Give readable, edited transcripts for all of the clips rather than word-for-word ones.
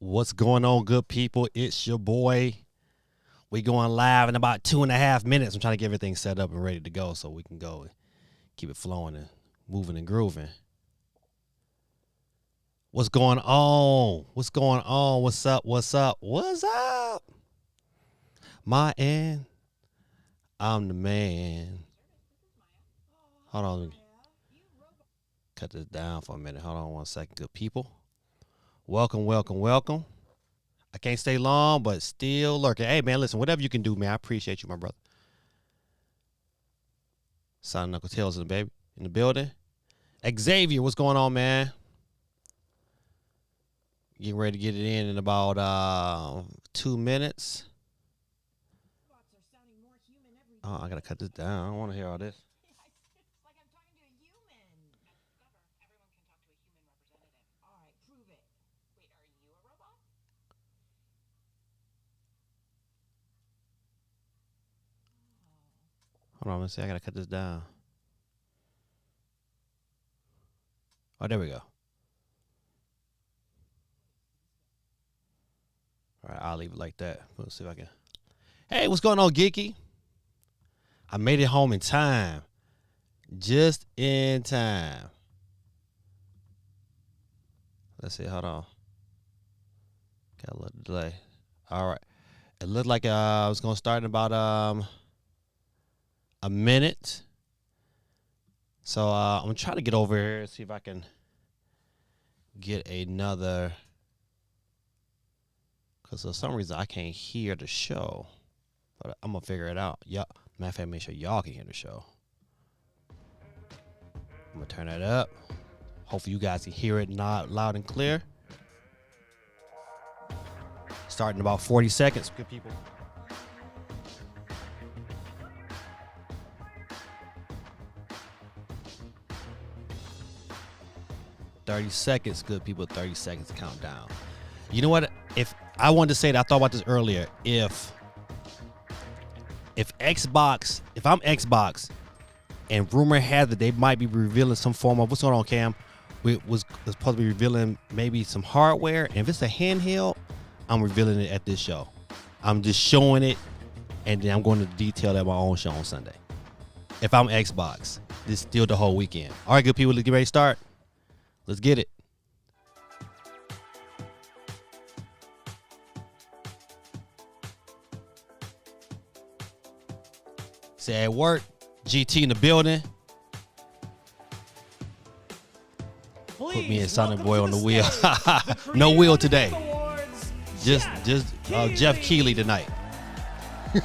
What's going on, good people? It's your boy. We going live in about 2.5 minutes. I'm trying to get everything set up and ready to go so we can go and keep it flowing and moving and grooving. What's going on? What's going on? What's up? What's up? What's up? My end. I'm the man. Hold on. Let me cut this down for a minute. Hold on one second, good people. Welcome, welcome, welcome. I can't stay long, but still lurking. Hey, man, listen, whatever you can do, man, I appreciate you, my brother. Sonic Knuckle Tails in the building. Xavier, what's going on, man? Getting ready to get it in about 2 minutes. Oh, I got to cut this down. I don't want to hear all this. It's like I'm talking to a human. At Discover, everyone can talk to a human representative. All right, prove it. Wait, are you a robot? Hold on, let's see. I got to cut this down. Oh, there we go. All right, I'll leave it like that. Let's see if I can. Hey, what's going on, Geeky? I made it home in time. Just in time. Let's see. Hold on. Got a little delay. All right. It looked like I was going to start in about a minute. So I'm going to try to get over here and see if I can get another. Because for some reason I can't hear the show. But I'm going to figure it out. Yeah. Matter of fact, make sure y'all can hear the show. I'm going to turn that up. Hopefully you guys can hear it loud and clear. Starting in about 40 seconds, good people. $30 seconds, good people. 30 seconds to count down. You know what? If I wanted to say that, I thought about this earlier. If I'm Xbox, and rumor has that they might be revealing some form of, what's going on, Cam? Was supposed to be revealing maybe some hardware. And if it's a handheld, I'm revealing it at this show. I'm just showing it, and then I'm going to detail at my own show on Sunday. If I'm Xbox, this is still the whole weekend. All right, good people, let's get ready to start. Let's get it. Say at work, GT in the building. Please, put me and Sonic Boy on the wheel. No wheel today. Just Jeff Keighley tonight. All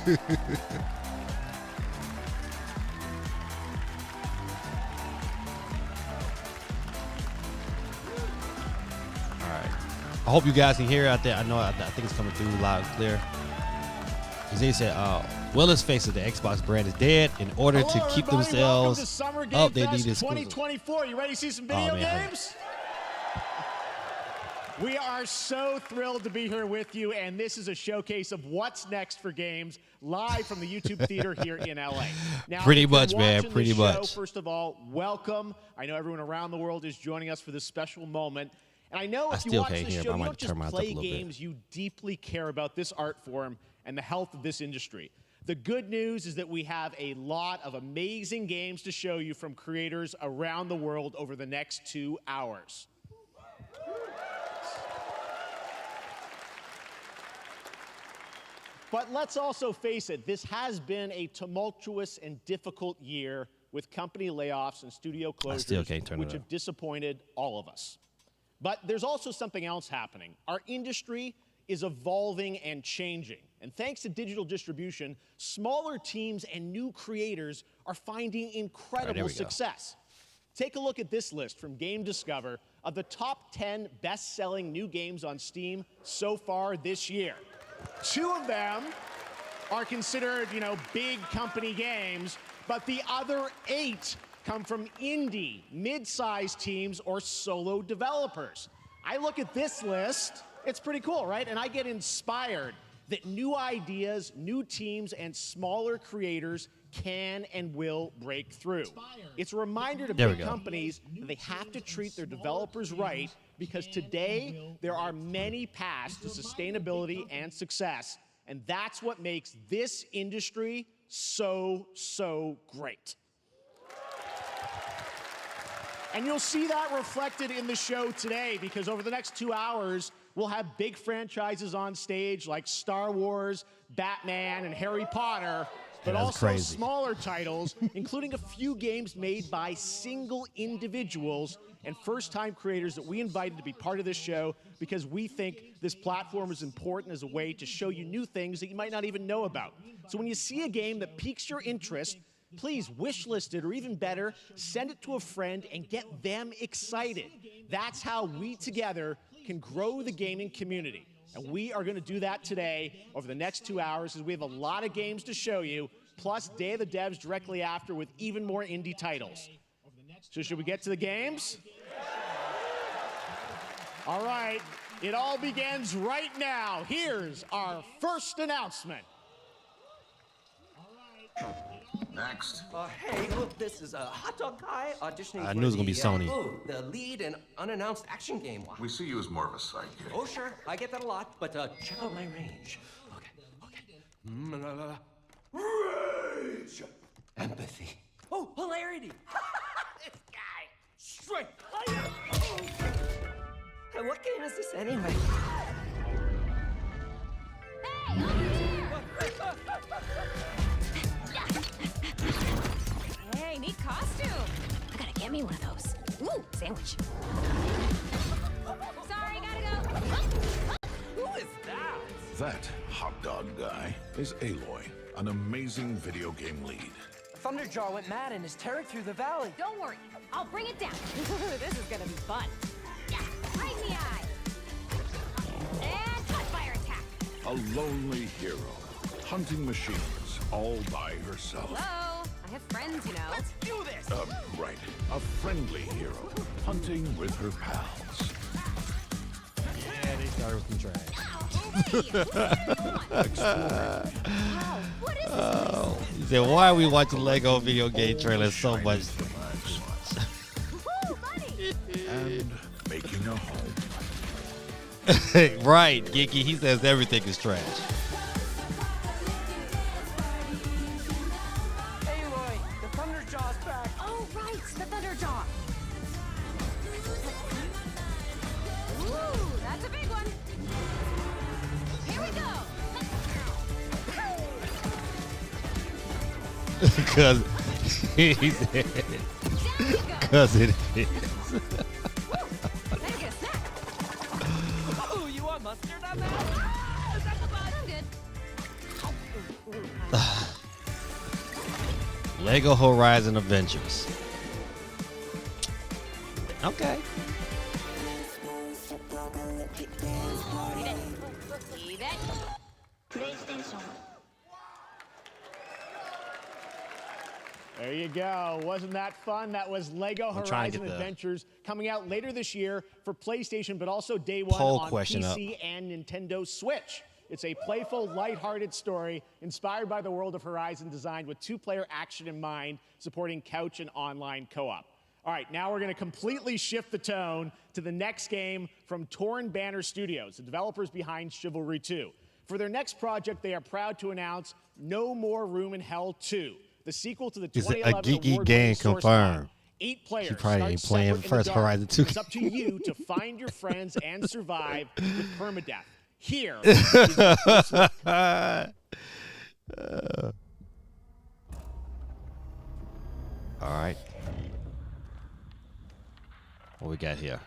right. I hope you guys can hear it out there. I know. I think it's coming through loud and clear. Because they said, well, let's face it, the Xbox brand is dead. In order to keep themselves up, they need this. 2024. You ready to see some video games? We are so thrilled to be here with you, and this is a showcase of what's next for games live from the YouTube Theater here in LA. Now, pretty much, man. Pretty much. First of all, welcome. I know everyone around the world is joining us for this special moment. And I know if you watch this show, you don't just play games, you deeply care about this art form and the health of this industry. The good news is that we have a lot of amazing games to show you from creators around the world over the next 2 hours. But let's also face it, this has been a tumultuous and difficult year with company layoffs and studio closures, which have disappointed all of us. But there's also something else happening. Our industry is evolving and changing. And thanks to digital distribution, smaller teams and new creators are finding incredible success. Take a look at this list from Game Discover of the top 10 best-selling new games on Steam so far this year. 2 of them are considered, big company games, but the other 8 come from indie, mid-sized teams, or solo developers. I look at this list, it's pretty cool, right? And I get inspired that new ideas, new teams, and smaller creators can and will break through. It's a reminder to There we big go. companies that they have to treat their developers right, because today there are many paths to sustainability and success, and that's what makes this industry so, so great. And you'll see that reflected in the show today, because over the next 2 hours, we'll have big franchises on stage like Star Wars, Batman, and Harry Potter, but that's also crazy. smaller titles, including a few games made by single individuals and first-time creators that we invited to be part of this show, because we think this platform is important as a way to show you new things that you might not even know about. So when you see a game that piques your interest, please wish list it, or even better, send it to a friend and get them excited. That's how we together can grow the gaming community. And we are going to do that today over the next 2 hours, as we have a lot of games to show you, plus Day of the Devs directly after with even more indie titles. So should we get to the games? All right, it all begins right now. Here's our first announcement. Next. Hey, look, this is a hot dog guy auditioning I for knew it was gonna be Sony. the lead and unannounced action game. We see you as more of a sidekick. Oh, sure, I get that a lot, but check out my range. Okay. Rage! Empathy. Oh, hilarity! This guy! Strength! Hey, what game is this anyway? Hey, neat costume. I gotta get me one of those. Ooh, sandwich. Sorry, gotta go. Who is that? That hot dog guy is Aloy, an amazing video game lead. Thunderjaw went mad and is tearing through the valley. Don't worry, I'll bring it down. This is gonna be fun. Yeah, right in the eye. And cut fire attack. A lonely hero, hunting machines all by herself. Hello, I have friends, you know. Let's do this! Right, a friendly hero, hunting with her pals. Yeah, they started with some trash. Wow, what is this place? He said, why are we watching Lego video game trailers so much? Woo, buddy. And making a home. Right, Geeky. He says everything is trash. Aloy, the Thunderjaw's back. Oh, right, the Thunderjaw. Ooh, that's a big one. Here we go. Because he said, Down we go. because it is. Better get a snack. Oh, you want mustard on that? Ah, is that the bug? I'm good. Lego Horizon Adventures. Okay. Leave it. There you go. Wasn't that fun? That was Lego I'm trying to Horizon get the Adventures, coming out later this year for PlayStation, but also day one poll on question PC and Nintendo Switch. It's a playful, lighthearted story inspired by the world of Horizon, designed with two-player action in mind, supporting couch and online co-op. All right, now we're going to completely shift the tone to the next game from Torn Banner Studios, the developers behind Chivalry 2. For their next project, they are proud to announce No More Room in Hell 2, the sequel to the Is it a 2011 geeky award-winning game Source confirmed? mod. 8 players. She probably start ain't playing separate in the first dark. Horizon 2. It's up to you to find your friends and survive with permadeath. Here is your first look. All right. What we got here?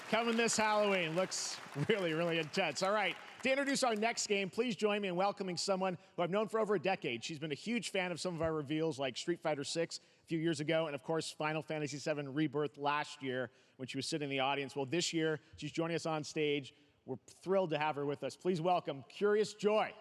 Coming this Halloween. Looks really, really intense. All right, to introduce our next game, please join me in welcoming someone who I've known for over a decade. She's been a huge fan of some of our reveals like Street Fighter VI a few years ago, and of course, Final Fantasy VII Rebirth last year when she was sitting in the audience. Well, this year, she's joining us on stage. We're thrilled to have her with us. Please welcome Curious Joy.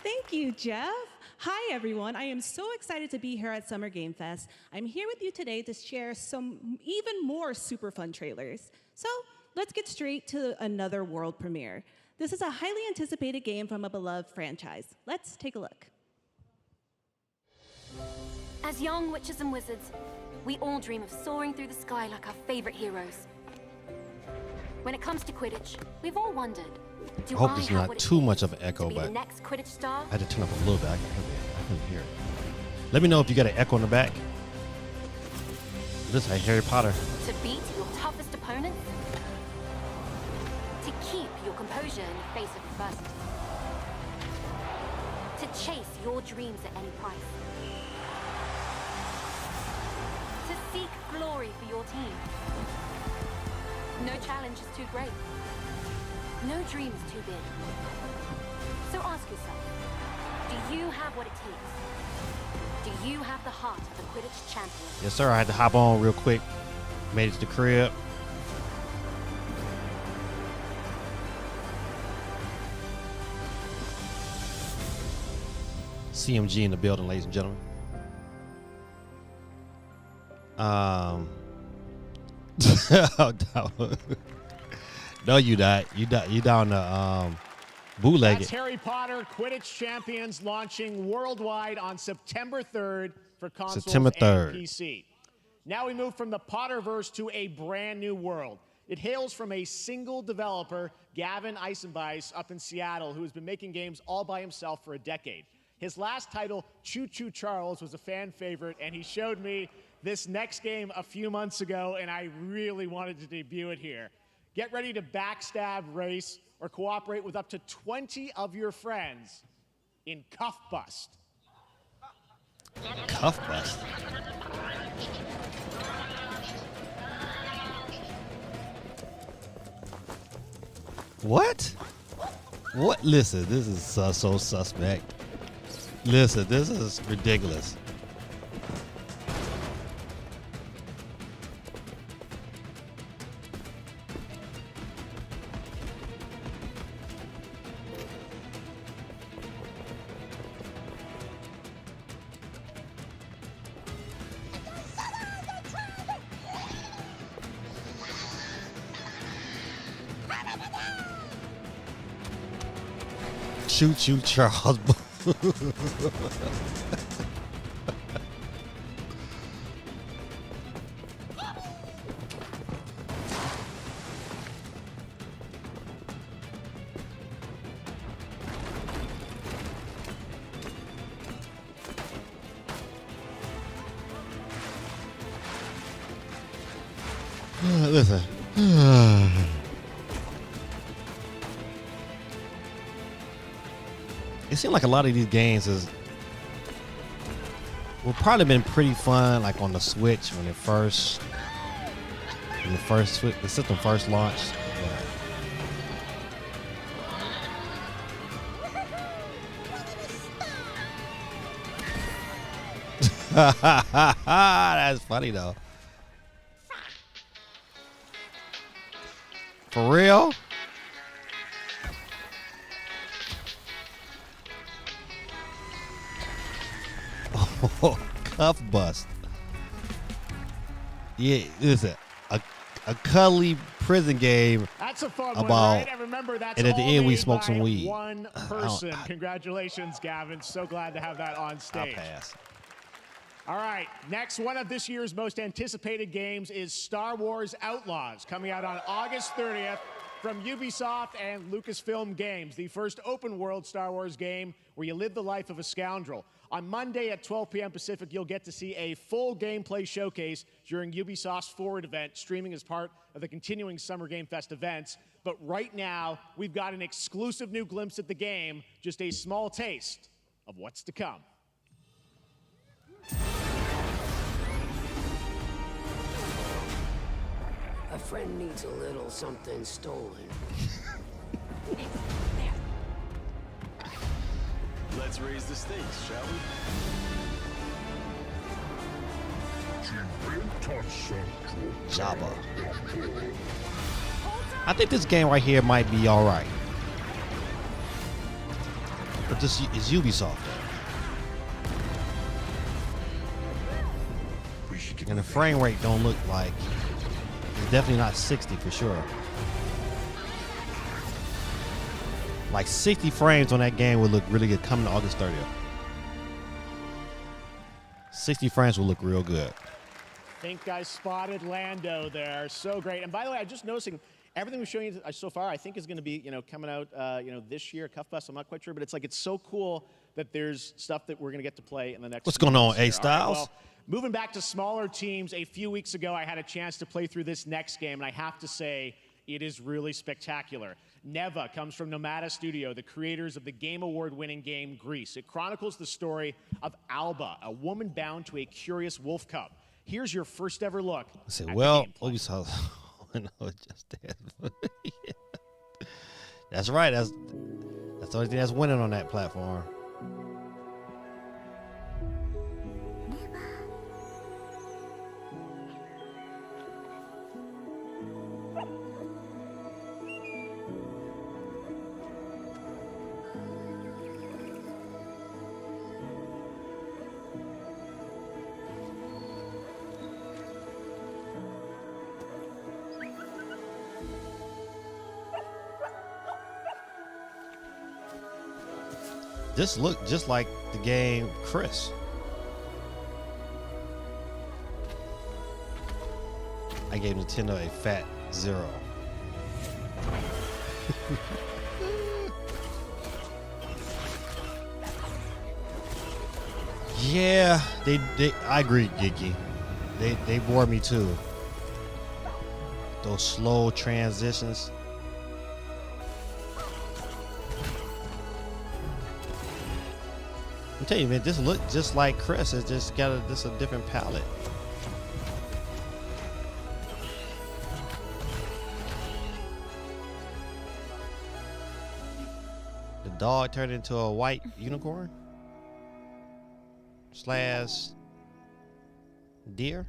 Thank you, Jeff. Hi, everyone. I am so excited to be here at Summer Game Fest. I'm here with you today to share some even more super fun trailers. So let's get straight to another world premiere. This is a highly anticipated game from a beloved franchise. Let's take a look. As young witches and wizards, we all dream of soaring through the sky like our favorite heroes. When it comes to Quidditch, we've all wondered, I hope there's not too much of an echo, but the next Quidditch star? I had to turn up a little bit. I couldn't hear it. Let me know if you got an echo in the back. This is like Harry Potter. To beat your toughest opponents? To keep your composure in the face of adversity? To chase your dreams at any price? To seek glory for your team? No challenge is too great. No dream is too big. So ask yourself, do you have what it takes? Do you have the heart of a Quidditch champion? Yes, sir. I had to hop on real quick. Made it to the crib. CMG in the building, ladies and gentlemen. No, you not. You down the bootleg. That's Harry Potter Quidditch Champions launching worldwide on September 3rd for consoles September 3rd. and PC. Now we move from the Potterverse to a brand new world. It hails from a single developer, Gavin Eisenbeis, up in Seattle, who has been making games all by himself for a decade. His last title, Choo Choo Charles, was a fan favorite, and he showed me this next game a few months ago, and I really wanted to debut it here. Get ready to backstab, race, or cooperate with up to 20 of your friends in Cuff Bust. Cuff Bust. What? What? Listen, this is so suspect. Listen, this is ridiculous. Choo Choo Charles. Listen. It seemed like a lot of these games will probably been pretty fun, like on the Switch when the system first launched. That's funny though. For real? Oh, Cuff Bust. Yeah, listen, a cuddly prison game. That's a fun about, one, right? And remember, that's and at the all end we made smoked some by weed. One person. Congratulations, Gavin. So glad to have that on stage. I'll pass. All right, next, one of this year's most anticipated games is Star Wars Outlaws, coming out on August 30th from Ubisoft and Lucasfilm Games, the first open-world Star Wars game where you live the life of a scoundrel. On Monday at 12 p.m. Pacific, you'll get to see a full gameplay showcase during Ubisoft's Forward event, streaming as part of the continuing Summer Game Fest events. But right now, we've got an exclusive new glimpse at the game, just a small taste of what's to come. A friend needs a little something stolen. Let's raise the stakes, shall we? Jabba. I think this game right here might be all right. But this is Ubisoft. And the frame rate don't look like, it's definitely not 60 for sure. Like 60 frames on that game would look really good coming to August 30th. 60 frames will look real good. I think I spotted Lando there. So great. And by the way, I'm just noticing everything we're showing you so far, I think is going to be, coming out, this year, CuffFest. I'm not quite sure, but it's so cool that there's stuff that we're going to get to play in the next. What's going on, A Styles? Right, well, moving back to smaller teams, a few weeks ago, I had a chance to play through this next game, and I have to say, it is really spectacular. Neva comes from Nomada Studio, the creators of the Game Award-winning game Grease. It chronicles the story of Alba, a woman bound to a curious wolf cub. Here's your first ever look. I said, well, Ubisoft. No, just that's right. That's the only thing that's winning on that platform. This looked just like the game Chris. I gave Nintendo a fat 0. Yeah, I agree, Geeky. They bore me too. Those slow transitions. I'm telling you, man, this looked just like Chris. It's just got a different palette. The dog turned into a white unicorn / deer.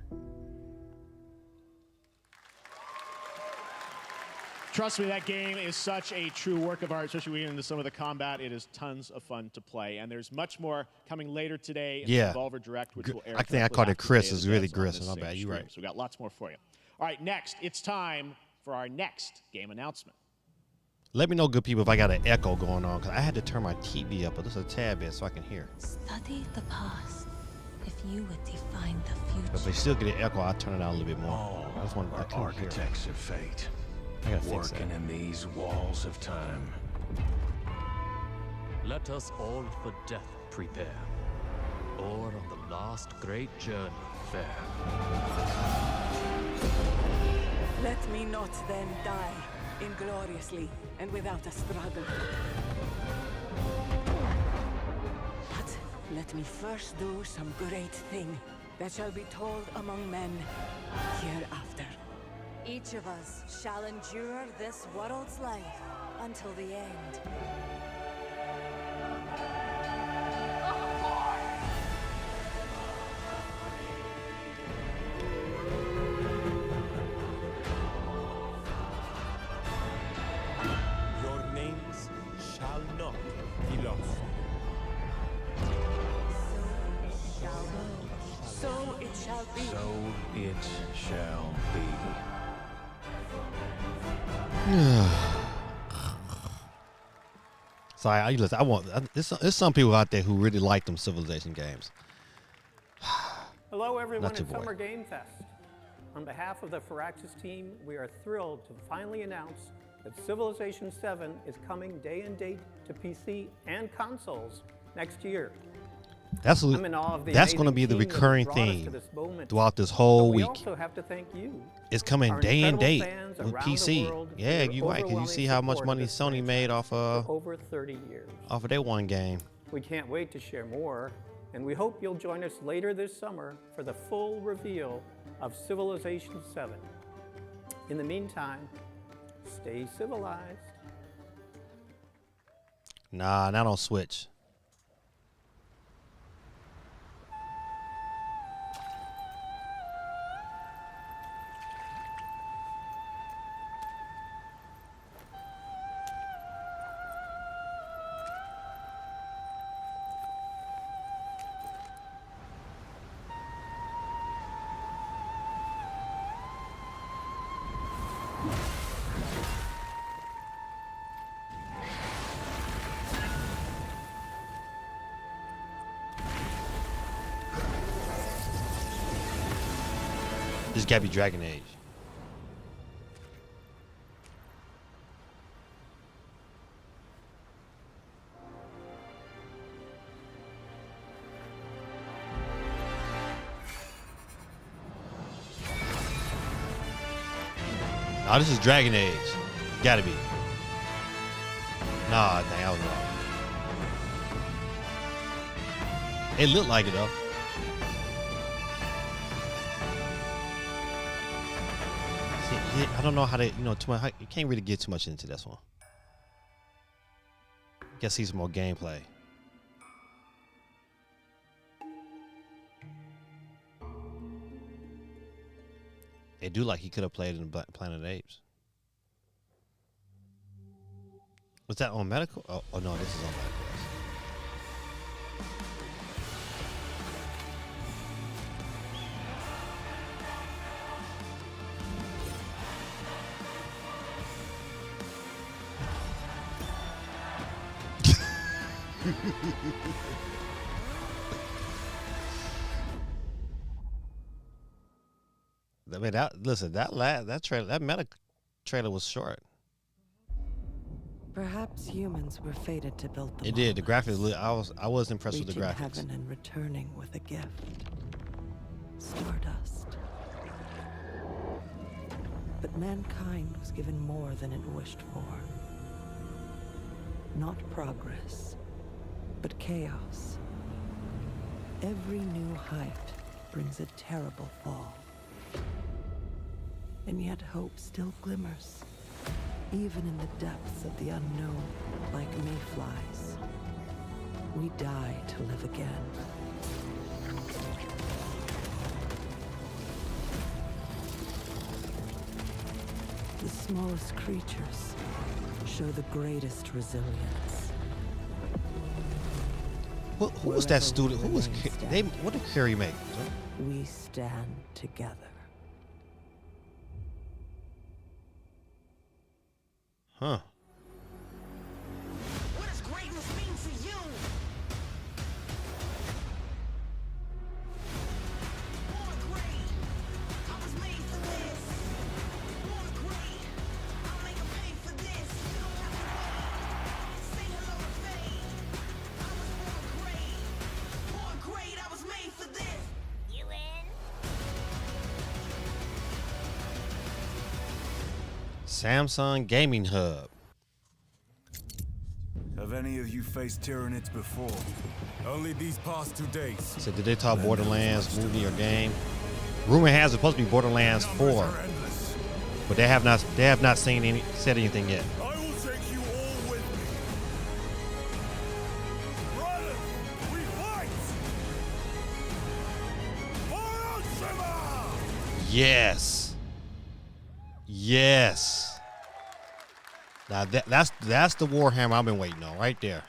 Trust me, that game is such a true work of art, especially when we get into some of the combat. It is tons of fun to play. And there's much more coming later today in the Devolver Direct, which will air. I think I called it Chris. It's really Chris. My bad. You're right. So we got lots more for you. All right, next, it's time for our next game announcement. Let me know, good people, if I got an echo going on, because I had to turn my TV up, but just a tad bit so I can hear. Study the past. If you would define the future. But if they still get an echo, I'll turn it down a little bit more. All I just want are architects of fate. I gotta fix working that. in these walls of time. Let us all for death prepare, or on the last great journey fare. Let me not then die ingloriously and without a struggle. But let me first do some great thing that shall be told among men hereafter. Each of us shall endure this world's life until the end. Your names shall not be lost. So it shall be. So it shall be. Sorry, there's some people out there who really like them Civilization games. Hello, everyone Not your at boy. Summer Game Fest. On behalf of the Firaxis team, we are thrilled to finally announce that Civilization 7 is coming day and date to PC and consoles next year. That's I'm in awe of the going to be the amazing team that recurring brought us to theme this moment. throughout this whole But we week. also have to thank you. It's coming our day and incredible date fans with around PC. the world for Yeah, your you're right. Cause you see how much overwhelming money support of Sony this made franchise off for over 30 years. of their one game. We can't wait to share more, and we hope you'll join us later this summer for the full reveal of Civilization 7. In the meantime, stay civilized. Nah, not on Switch. This gotta be Dragon Age. Oh, this is Dragon Age. Gotta be. Nah, dang, I was wrong. It looked like it though. I don't know how to, too much. You can't really get too much into this one. Guess see some more gameplay. They do like he could have played in Planet of the Apes. Was that on medical? Oh no, this is on medical. I mean, that trailer, that meta trailer was short. Perhaps humans were fated to build the. It did. The graphics. I was impressed with the graphics. Heaven and returning with a gift. Stardust. But mankind was given more than it wished for. Not progress, but chaos. Every new height brings a terrible fall. And yet hope still glimmers, even in the depths of the unknown, like mayflies. We die to live again. The smallest creatures show the greatest resilience. Well, who was that student? Who was they? What did Carrie make? We stand together. Huh. What does greatness mean to you? Born great. I was made for this. Born great. I'll make a pay for this. You don't have to say hello to fame. I was born great. Born great. I was made for this. You in? Samsung Gaming Hub. Have any of you faced Tyranids before? Only these past 2 days. So did they talk Borderlands movie or game? Rumor has it's supposed to be Borderlands 4, but they have not said anything yet. I will take you all with me. Brothers, we fight. Hiroshima! Yes. Yes. Now that's the Warhammer I've been waiting on right there.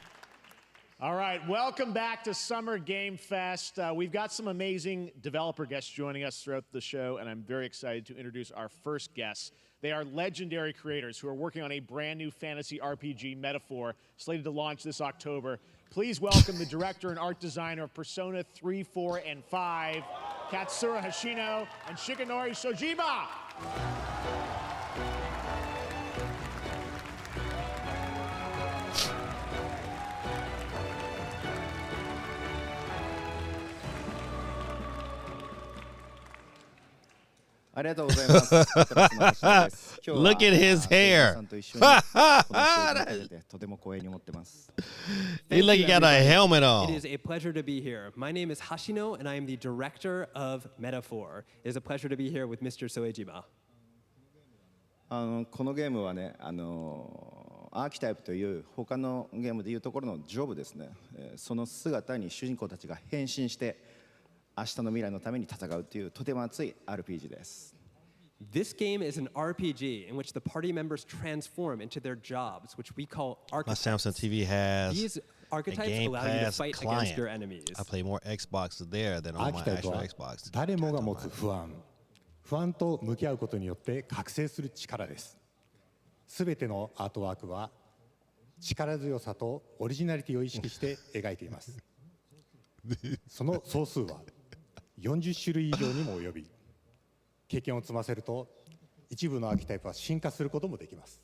All right, welcome back to Summer Game Fest. We've got some amazing developer guests joining us throughout the show, and I'm very excited to introduce our first guests. They are legendary creators who are working on a brand new fantasy RPG, Metaphor, slated to launch this October. Please welcome the director and art designer of Persona 3, 4, and 5, Katsura Hoshino and Shigenori Shojiba. Look at his hair. He like he got a helmet on. It is a pleasure to be here. My name is Hashino, and I am the director of Metaphor. It is a pleasure to be here with Mr. Soejima. このゲームはね、アーキタイプという他のゲームでいうところのジョブですね。その姿に主人公たちが変身して明日の未来のために戦うというとても熱い RPG です。This game is an RPG in which the party members transform into their jobs, which we call archetypes. My Samsung TV has These archetypes a Game allow you to Pass fight client. against your enemies. I play more Xbox there than on my actual Xbox. 誰もが持つ不安と向き合うことによって覚醒する力です。すべてのアートワークは力強さとオリジナリティを意識して描いています。その総数は40種類以上にも及び、経験を積ませると一部のアーキタイプは進化することもできます。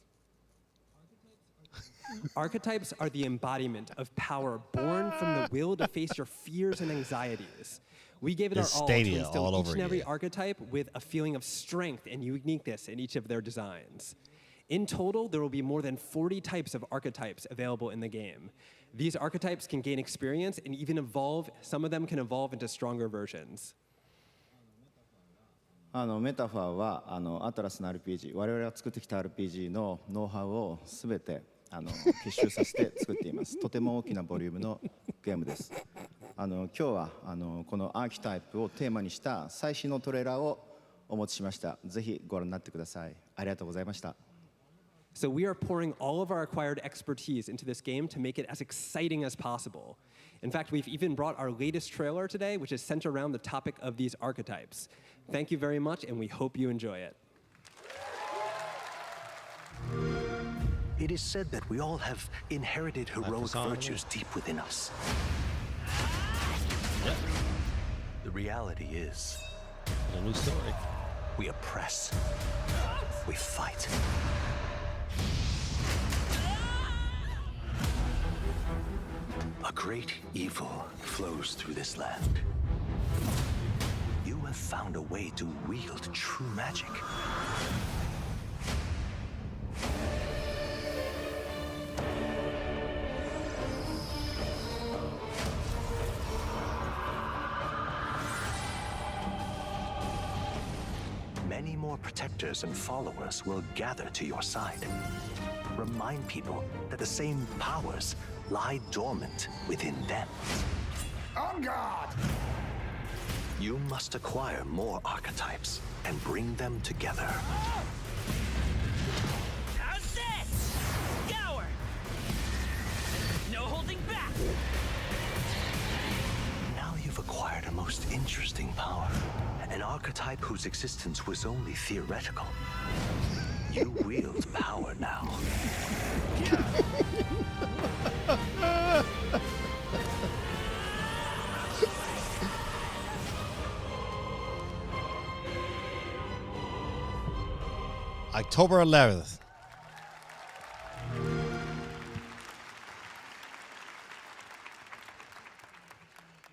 Archetypes are the embodiment of power born from the will to face your fears and anxieties. We gave it our all to instill each and every archetype with a feeling of strength and uniqueness in each of their designs. In total, there will be more than 40 types of archetypes available in the game. These archetypes can gain experience and even evolve. Some of them can evolve into stronger versions. メタファーはアトラスの RPG、我々が作ってきた RPG のノウハウをすべて結集させて作っています。とても大きなボリュームのゲームです。今日はこのアーキタイプをテーマにした最新のトレーラーをお持ちしました。ぜひご覧になってください。ありがとうございました。So we are pouring all of our acquired expertise into this game to make it as exciting as possible. In fact, we've even brought our latest trailer today, which is centered around the topic of these archetypes. Thank you very much, and we hope you enjoy it. It is said that we all have inherited heroic virtues deep within us. The reality is, a new story. We oppress. We fight. A great evil flows through this land. You have found a way to wield true magic. Many more protectors and followers will gather to your side. Remind people that the same powers lie dormant within them. On guard! You must acquire more archetypes and bring them together. How's this? Scour! No holding back! Now you've acquired a most interesting power, an archetype whose existence was only theoretical. You wield power now. October 11th.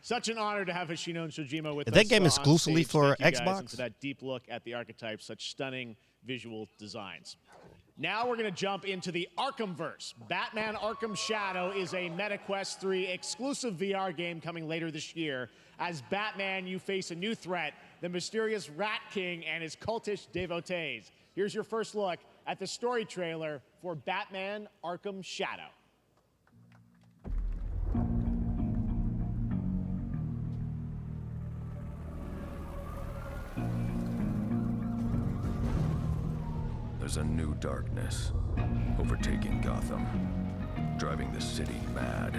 Such an honor to have Hoshino and Shojima with us. Is that game exclusively on stage. for Thank you guys, Xbox? and for that deep look at the archetypes, such stunning visual designs. Now we're going to jump into the Arkhamverse. Batman Arkham Shadow is a MetaQuest 3 exclusive VR game coming later this year. As Batman, you face a new threat, the mysterious Rat King and his cultish devotees. Here's your first look at the story trailer for Batman Arkham Shadow. There's a new darkness overtaking Gotham, driving the city mad.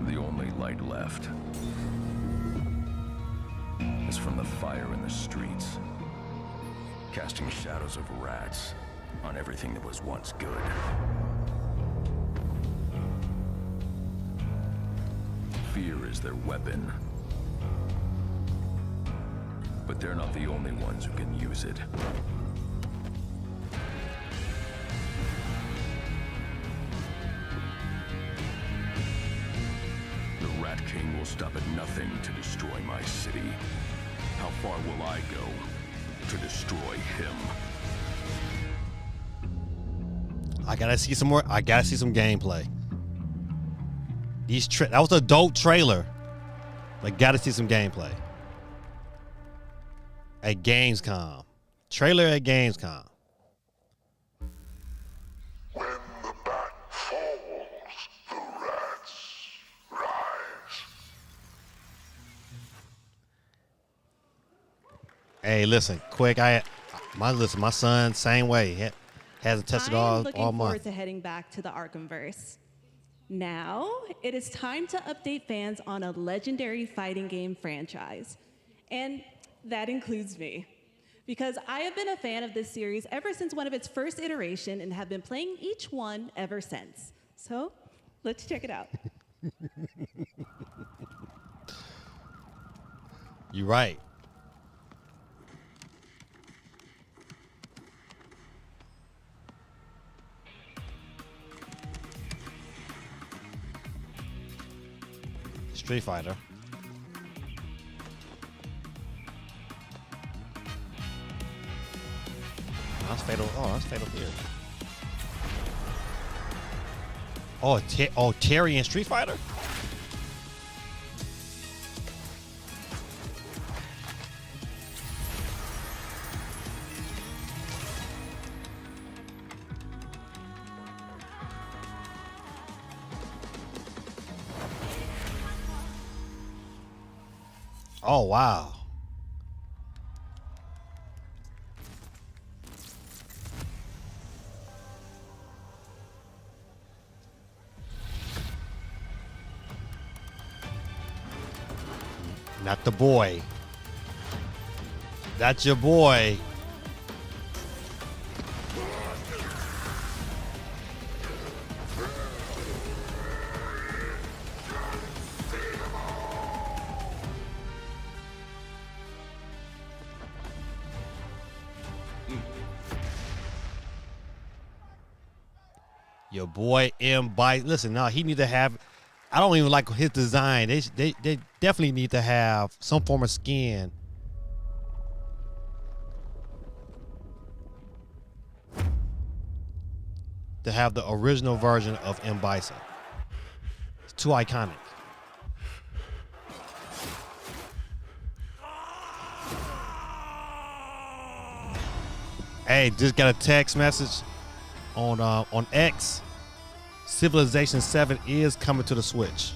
The only light left is from the fire in the streets, casting shadows of rats on everything that was once good. Fear is their weapon. But they're not the only ones who can use it. The Rat King will stop at nothing to destroy my city. How far will I go to destroy him. I gotta see some more. I gotta see some gameplay. That was a dope trailer. But gotta see some gameplay. At Gamescom. Trailer at Gamescom. When the bat falls, the rats rise. Hey, listen, quick. My son, same way. He hasn't tested all month. I'm looking forward to heading back to the Arkhamverse. Now, it is time to update fans on a legendary fighting game franchise. And that includes me. Because I have been a fan of this series ever since one of its first iteration and have been playing each one ever since. So, let's check it out. You're right. Street Fighter. That's Fatal. Oh, that's Fatal Fury. Oh, Terry in Street Fighter? Oh, wow. Not the boy. That's your boy. Your boy M. Bison. Listen, no, he need to have. I don't even like his design. They definitely need to have some form of skin. To have the original version of M. Bison. It's too iconic. Hey, just got a text message on X. Civilization 7 is coming to the Switch.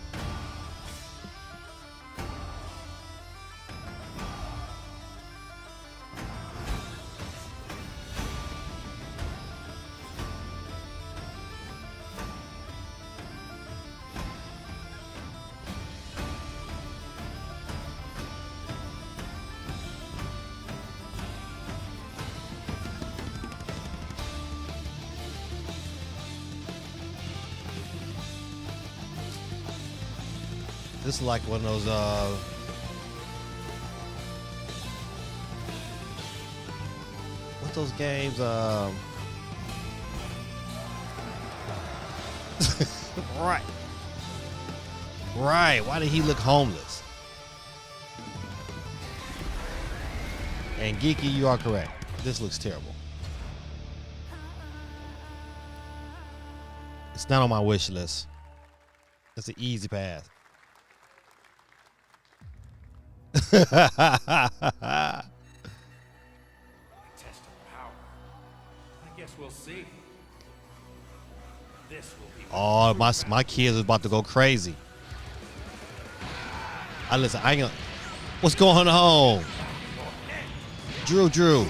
This is like one of those what's those games? Right. Right. Why did he look homeless? And Geeky, you are correct. This looks terrible. It's not on my wish list. It's an easy pass. Test of power. I guess we'll see. This will be. Oh, my kids is about to go crazy. I ain't gonna. What's going on? Drew.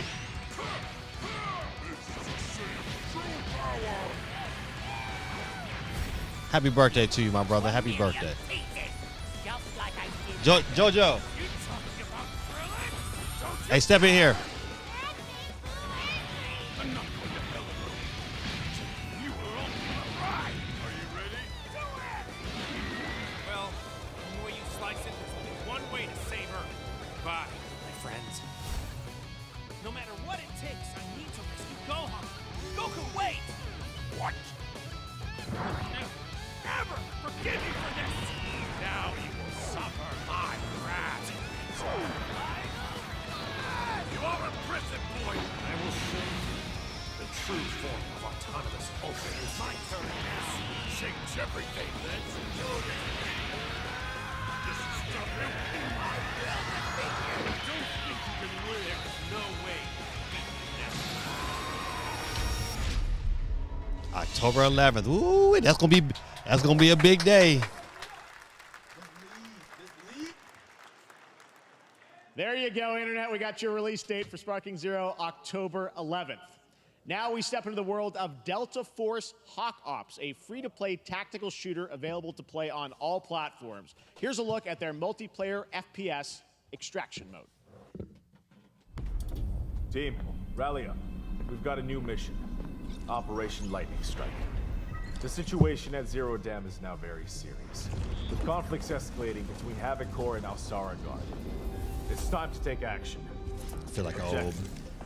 Happy birthday to you, my brother. Happy birthday. Jojo. Hey, step in here. Well, the way you slice it, there's only one way to save her. Goodbye, my friends. No matter what it takes, I need to rescue Gohan. Goku, wait! What? Never forgive you for this! Now you will suffer my wrath. You are form of autonomous open. It's my turn. Change everything. Let's do it. This is something I will defeat you. Don't think you can win. There's no way. October 11th. Ooh, that's gonna be a big day. There you go, Internet. We got your release date for Sparking Zero, October 11th. Now we step into the world of Delta Force Hawk Ops, a free-to-play tactical shooter available to play on all platforms. Here's a look at their multiplayer FPS extraction mode. Team, rally up. We've got a new mission. Operation Lightning Strike. The situation at Zero Dam is now very serious, with conflicts escalating between Havoc Corps and Alsara Guard. It's time to take action. I feel like an old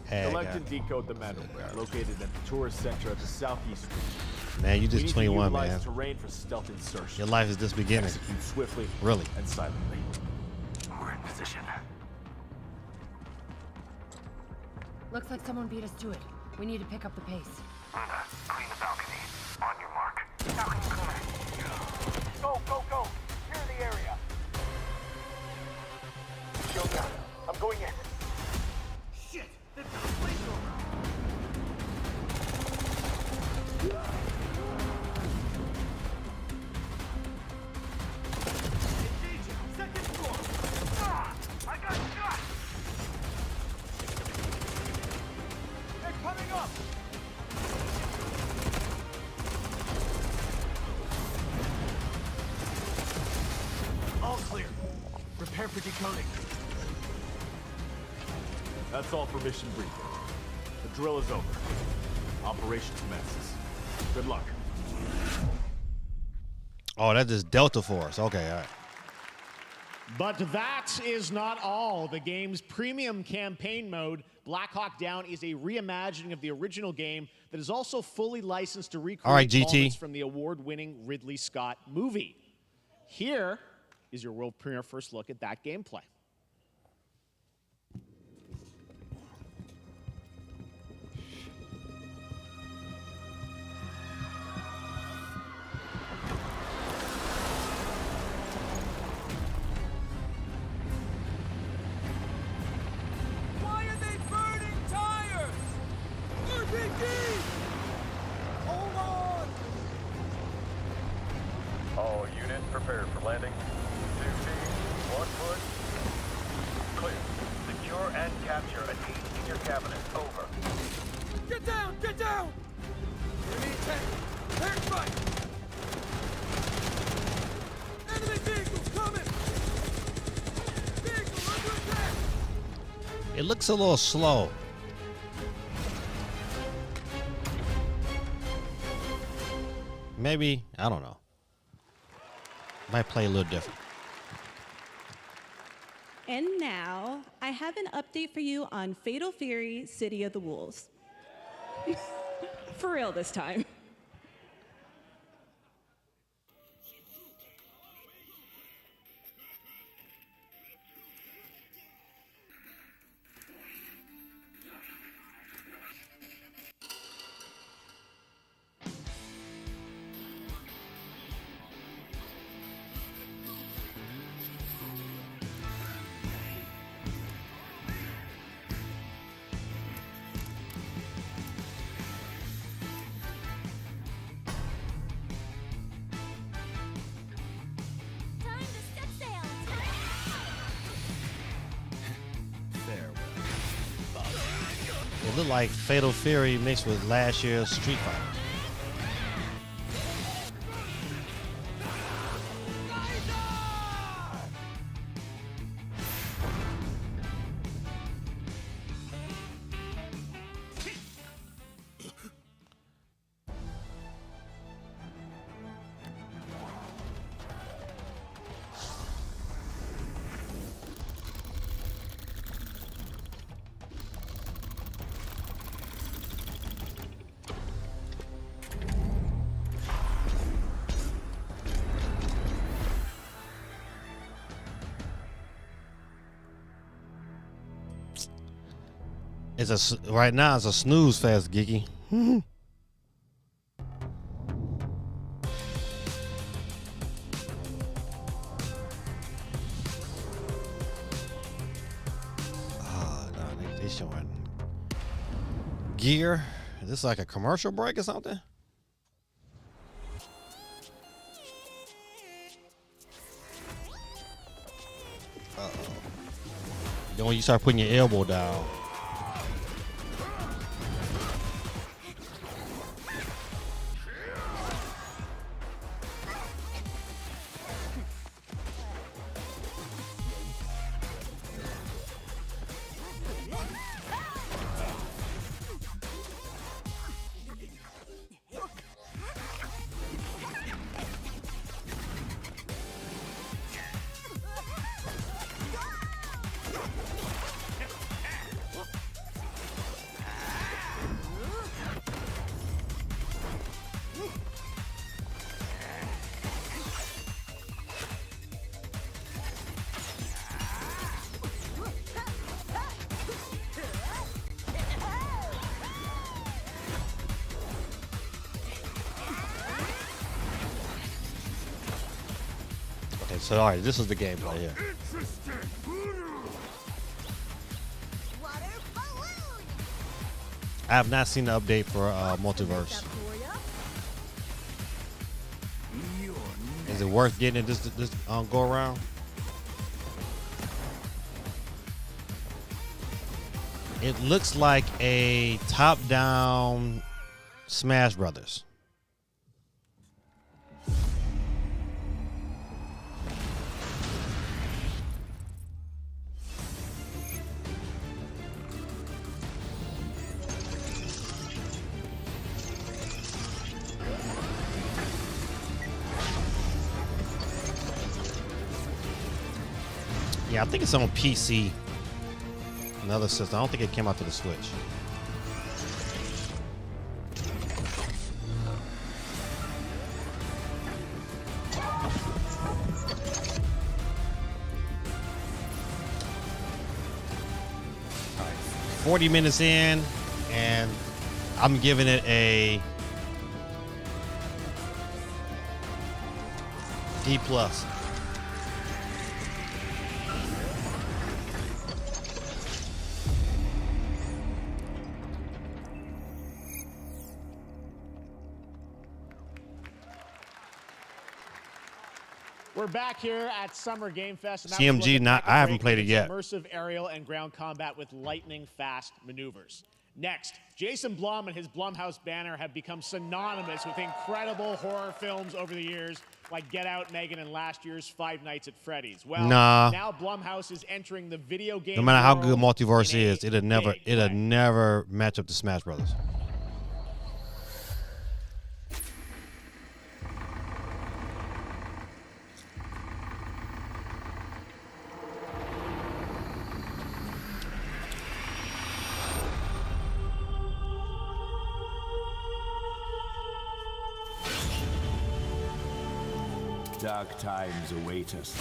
hag. Collect and decode the manoware located at the tourist center of the southeast region. Man, you just 21, man. Terrain for stealth insertion. Your life is just beginning. Execute swiftly, really, and silently. We're in position. Looks like someone beat us to it. We need to pick up the pace. Luna, clean the balcony. On your mark. Balcony clear. Go, go, go. Clear the area. Shield down. I'm going in. Shit! They've got a flamethrower. Engaging. Second floor. Ah! I got shot! They're coming up. All clear. Prepare for decoding. That's all for mission briefing. The drill is over. Operation commences. Good luck. Oh, that's just Delta Force. Okay, all right. But that is not all. The game's premium campaign mode, Black Hawk Down, is a reimagining of the original game that is also fully licensed to recreate moments from the award-winning Ridley Scott movie. Here is your world premiere first look at that gameplay. Why are they burning tires? RPG! Hold on! All units prepared for landing. 2 teams, 1 foot. Clear. Secure and capture a team in your cabinet. Over. Get down! Get down! Enemy attack! Tank fight! Enemy vehicles coming! Vehicle under attack! It looks a little slow. Maybe, I don't know. Might play a little different. And now, I have an update for you on Fatal Fury: City of the Wolves. For real this time. It looked like Fatal Fury mixed with last year's Street Fighter. Right now it's a snooze fest, Geeky. They showing gear. Is this like a commercial break or something? Uh-oh. Then when you start putting your elbow down. So, all right, this is the gameplay here. I have not seen the update for Multiverse. Is it worth getting it this go around? It looks like a top-down Smash Brothers. Yeah, I think it's on PC. Another system. I don't think it came out to the Switch. All right, 40 minutes in, and I'm giving it a D+. We're back here at Summer Game Fest. CMG, I haven't played it yet. Immersive aerial and ground combat with lightning-fast maneuvers. Next, Jason Blum and his Blumhouse banner have become synonymous with incredible horror films over the years, like Get Out, Megan, and last year's Five Nights at Freddy's. Well, now Blumhouse is entering the video game. No matter how good Multiverse is, it'll never match up to Smash Brothers. Dark times await us.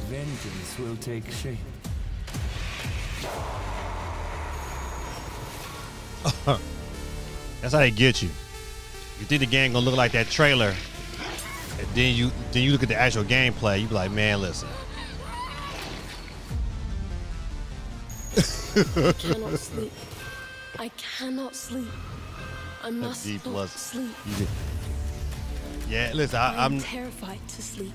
Vengeance will take shape. That's how they get you. You think the game gonna look like that trailer, and then you look at the actual gameplay. You be like, man, listen. I cannot sleep. I cannot sleep. I must not sleep. Yeah, listen, I'm terrified to sleep.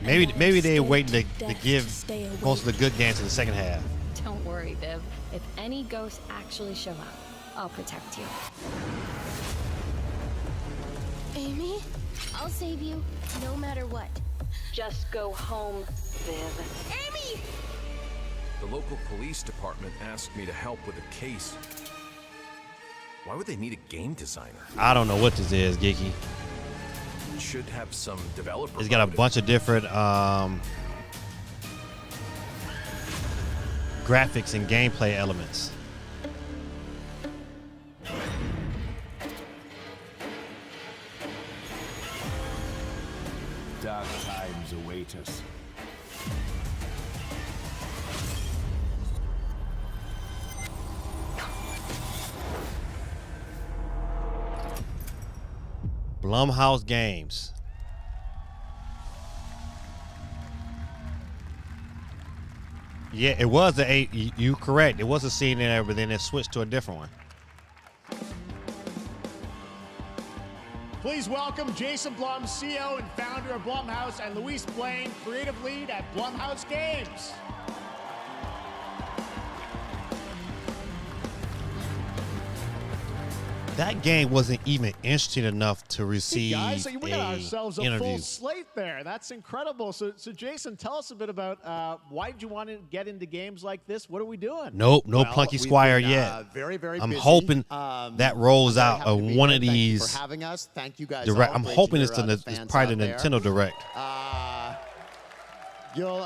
Maybe they wait to give most of the good games in the second half. Don't worry, Viv. If any ghosts actually show up, I'll protect you. Amy? I'll save you, no matter what. Just go home, Viv. Amy! The local police department asked me to help with a case. Why would they need a game designer? I don't know what this is, Geeky. It should have some developer. It's got a bunch of different graphics and gameplay elements. Dark times await us. Blumhouse Games. Yeah, it was you correct. It was a scene in there, but then it switched to a different one. Please welcome Jason Blum, CEO and founder of Blumhouse, and Luis Blaine, creative lead at Blumhouse Games. That game wasn't even interesting enough to receive Hey guys, so we got ourselves a interview. full slate there. That's incredible. So Jason, tell us a bit about why did you want to get into games like this? What are we doing? Nope, no Plunky Squire yet. Very I'm busy. hoping that rolls out of one of these. Thank you for having us. Thank you guys. Direct. all. I'm Great hoping to it's hear, it's fans probably the out there. Nintendo Direct.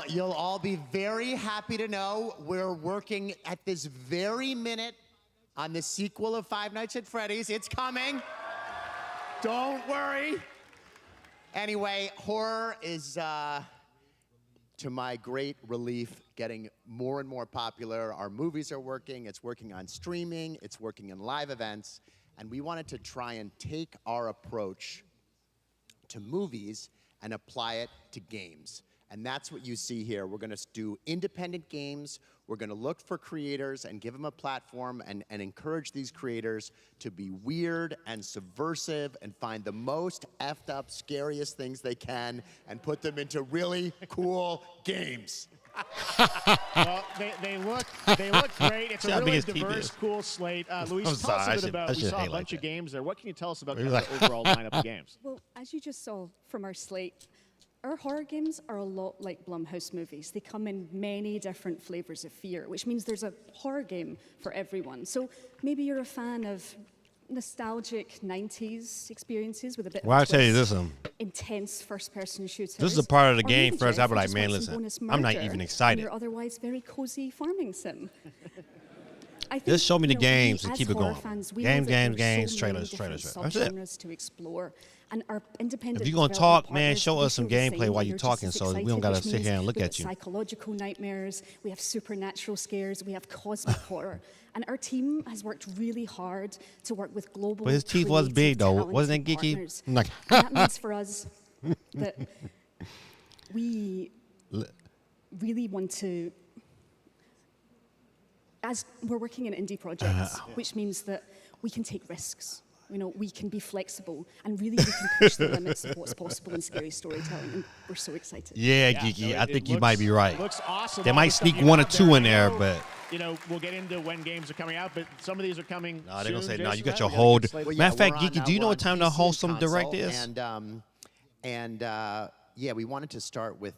You'll all be very happy to know we're working at this very minute on the sequel of Five Nights at Freddy's. It's coming. Don't worry. Anyway, horror is, to my great relief, getting more and more popular. Our movies are working. It's working on streaming. It's working in live events. And we wanted to try and take our approach to movies and apply it to games. And that's what you see here. We're going to do independent games. We're going to look for creators and give them a platform and encourage these creators to be weird and subversive and find the most effed up, scariest things they can and put them into really cool games. Well, they look great. It's a really diverse, cool slate. Luis, tell us a bit about. We saw a bunch of games there. What can you tell us about the overall lineup of games? Well, as you just saw from our slate, our horror games are a lot like Blumhouse movies. They come in many different flavors of fear, which means there's a horror game for everyone. So maybe you're a fan of nostalgic 90s experiences with a bit Well, I'll of tell you twist, this, intense first-person shooters. This is a part of the or game maybe, first. Jeff, I'd be you like, just man, want some listen, bonus I'm not murder even in excited. your otherwise very cozy farming sim. I think, Just show me the you know, games we, and as keep it horror going. Fans, we Games, know that games, there's games, so many trailers. different That's it. subgenres to explore. And our independent If you're gonna development talk, man, partners, show they us some feel the gameplay same. while you're They're just talking, as so we don't excited, gotta which sit means here and look we've at got you. Psychological nightmares, we have supernatural scares, we have cosmic horror. And our team has worked really hard to work with global. But his teeth was creative, big, though. talented Wasn't it geeky? partners. Like- And that means for us that we really want to, as we're working in indie projects, which means that we can take risks. You know, we can be flexible and really we can push the limits of what's possible in scary storytelling. And we're so excited. Yeah, Geeky, I think you might be right. Looks awesome. They All might the stuff sneak you one or got two there. in there, I know, but you know, we'll get into when games are coming out, but some of these are coming. no, they're gonna say soon, no. You Jason, got right? your We gotta whole. get slated. Matter of fact, we're on, Geeky, do you know we're what time on the PC wholesome direct console, is? And yeah, we wanted to start with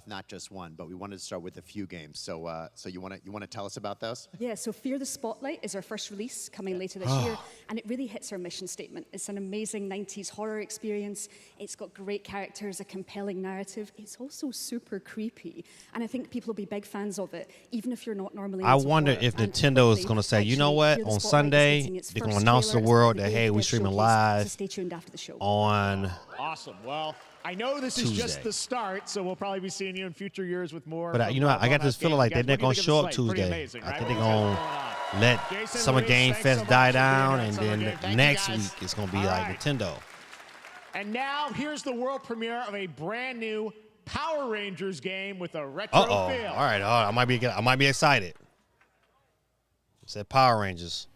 not just one, but we wanted to start with a few games. So so you want to tell us about those? Yeah, so Fear the Spotlight is our first release coming later this year, and it really hits our mission statement. It's an amazing 90s horror experience. It's got great characters, a compelling narrative. It's also super creepy, and I think people will be big fans of it, even if you're not normally I into wonder horror. if And Nintendo is quickly, going to say, you know actually, what, Fear the on Spotlight is Sunday, getting its they're going to first announce to the trailer world at that, the hey, we're Game streaming Showcase, so live stay tuned after the show. on Awesome. Well, I know this is just Tuesday. the start, so we'll probably be seeing you in future years with more. But you know, I got this feeling like they're not going to show up Tuesday. I think they're going to let Summer Game Fest die down, and then next week it's going to be like Nintendo. And now here's the world premiere of a brand new Power Rangers game with a retro feel. All right, I might be excited. It said Power Rangers.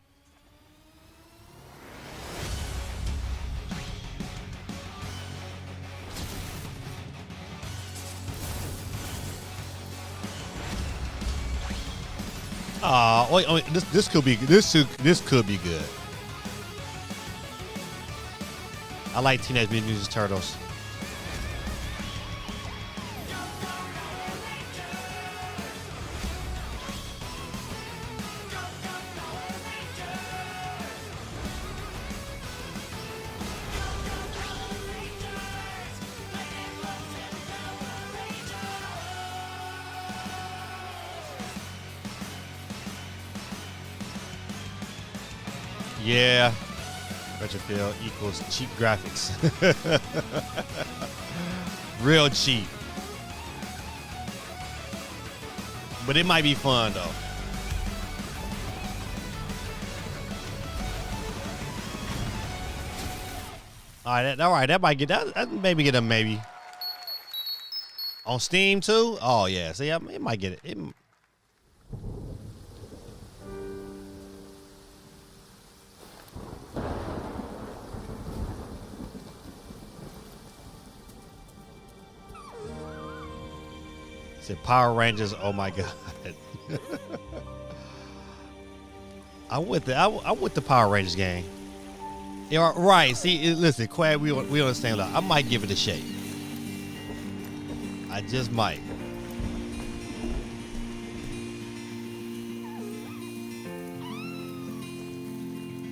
Wait, this could be good. I like Teenage Mutant Ninja Turtles. Yeah. Retrofield equals cheap graphics. Real cheap. But it might be fun though. All right. That might get that. Maybe get a maybe. On Steam too. Oh yeah. See, it might get it. Said Power Rangers. Oh my God. I'm with the Power Rangers game. Yeah, right. See, listen, Quad, we understand that. I might give it a shake. I just might.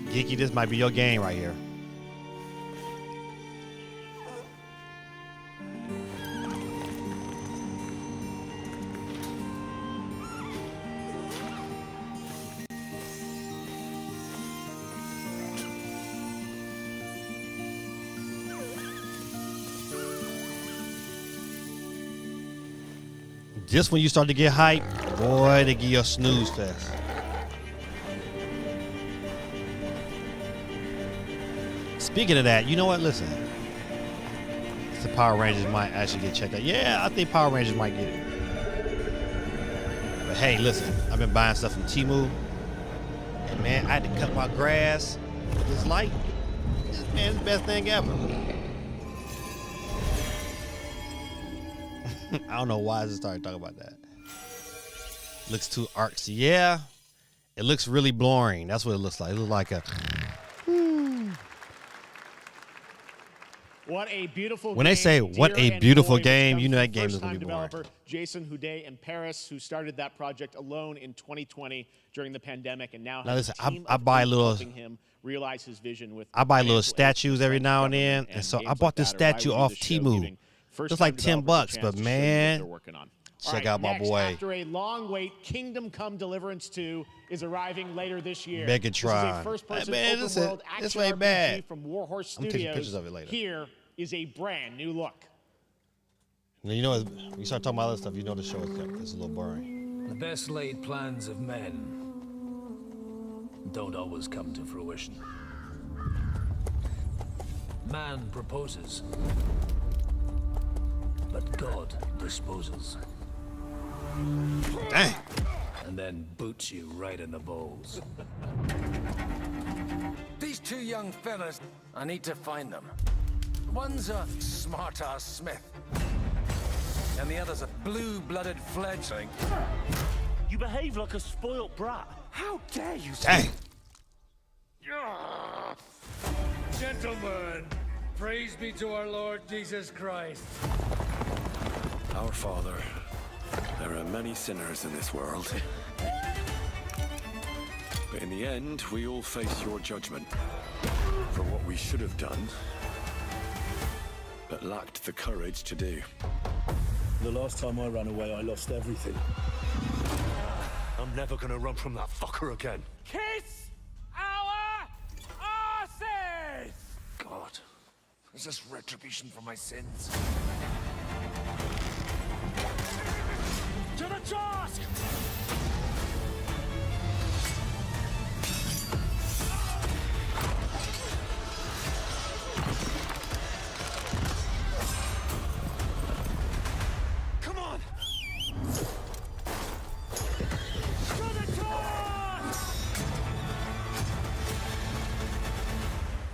Geeky, this might be your game right here. Just when you start to get hype, boy, they give you a snooze fest. Speaking of that, you know what? Listen, the Power Rangers might actually get checked out. Yeah, I think Power Rangers might get it. But hey, listen, I've been buying stuff from Temu, and man, I had to cut my grass with this light. Man, it's the best thing ever. I don't know why I just started talking about that. Looks too artsy. Yeah, it looks really boring. That's what it looks like. It looks like a... What a beautiful when game. They say, what a beautiful game, you know that game is going to be boring. Developer Jason Houdet in Paris, who started that project alone in 2020 during the pandemic, and now has listen, a team I buy little... helping him realize his vision with I buy little statues every now and then, and so I bought this statue off Temu. It's like $10, but man, check out my boy. After a long wait, Kingdom Come Deliverance 2 is arriving later this year. Megatron. This is a first-person open world action ain't RPG bad. from Warhorse Studios. I'm taking pictures of it later. Here is a brand new look. Now, you know, when you start talking about other stuff, you know the show is a little boring. The best laid plans of men don't always come to fruition. Man proposes, but God disposes. Dang. And then boots you right in the balls. These two young fellas, I need to find them. One's a smart-ass Smith, and the other's a blue-blooded fledgling. You behave like a spoilt brat. How dare you? Dang. Gentlemen, praise be to our Lord Jesus Christ. Our Father, there are many sinners in this world. But in the end, we all face your judgment for what we should have done, but lacked the courage to do. The last time I ran away, I lost everything. I'm never gonna run from that fucker again. Kiss our asses! God, is this retribution for my sins? To the task! Come on!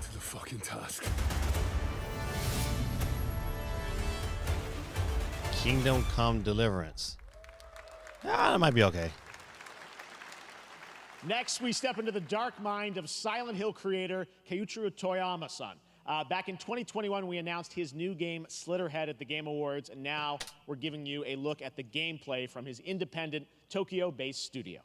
To the fucking task. Kingdom Come Deliverance. That might be okay. Next, we step into the dark mind of Silent Hill creator Keiichiro Toyama-san. Back in 2021, we announced his new game, Slitterhead, at the Game Awards, and now we're giving you a look at the gameplay from his independent, Tokyo-based studio.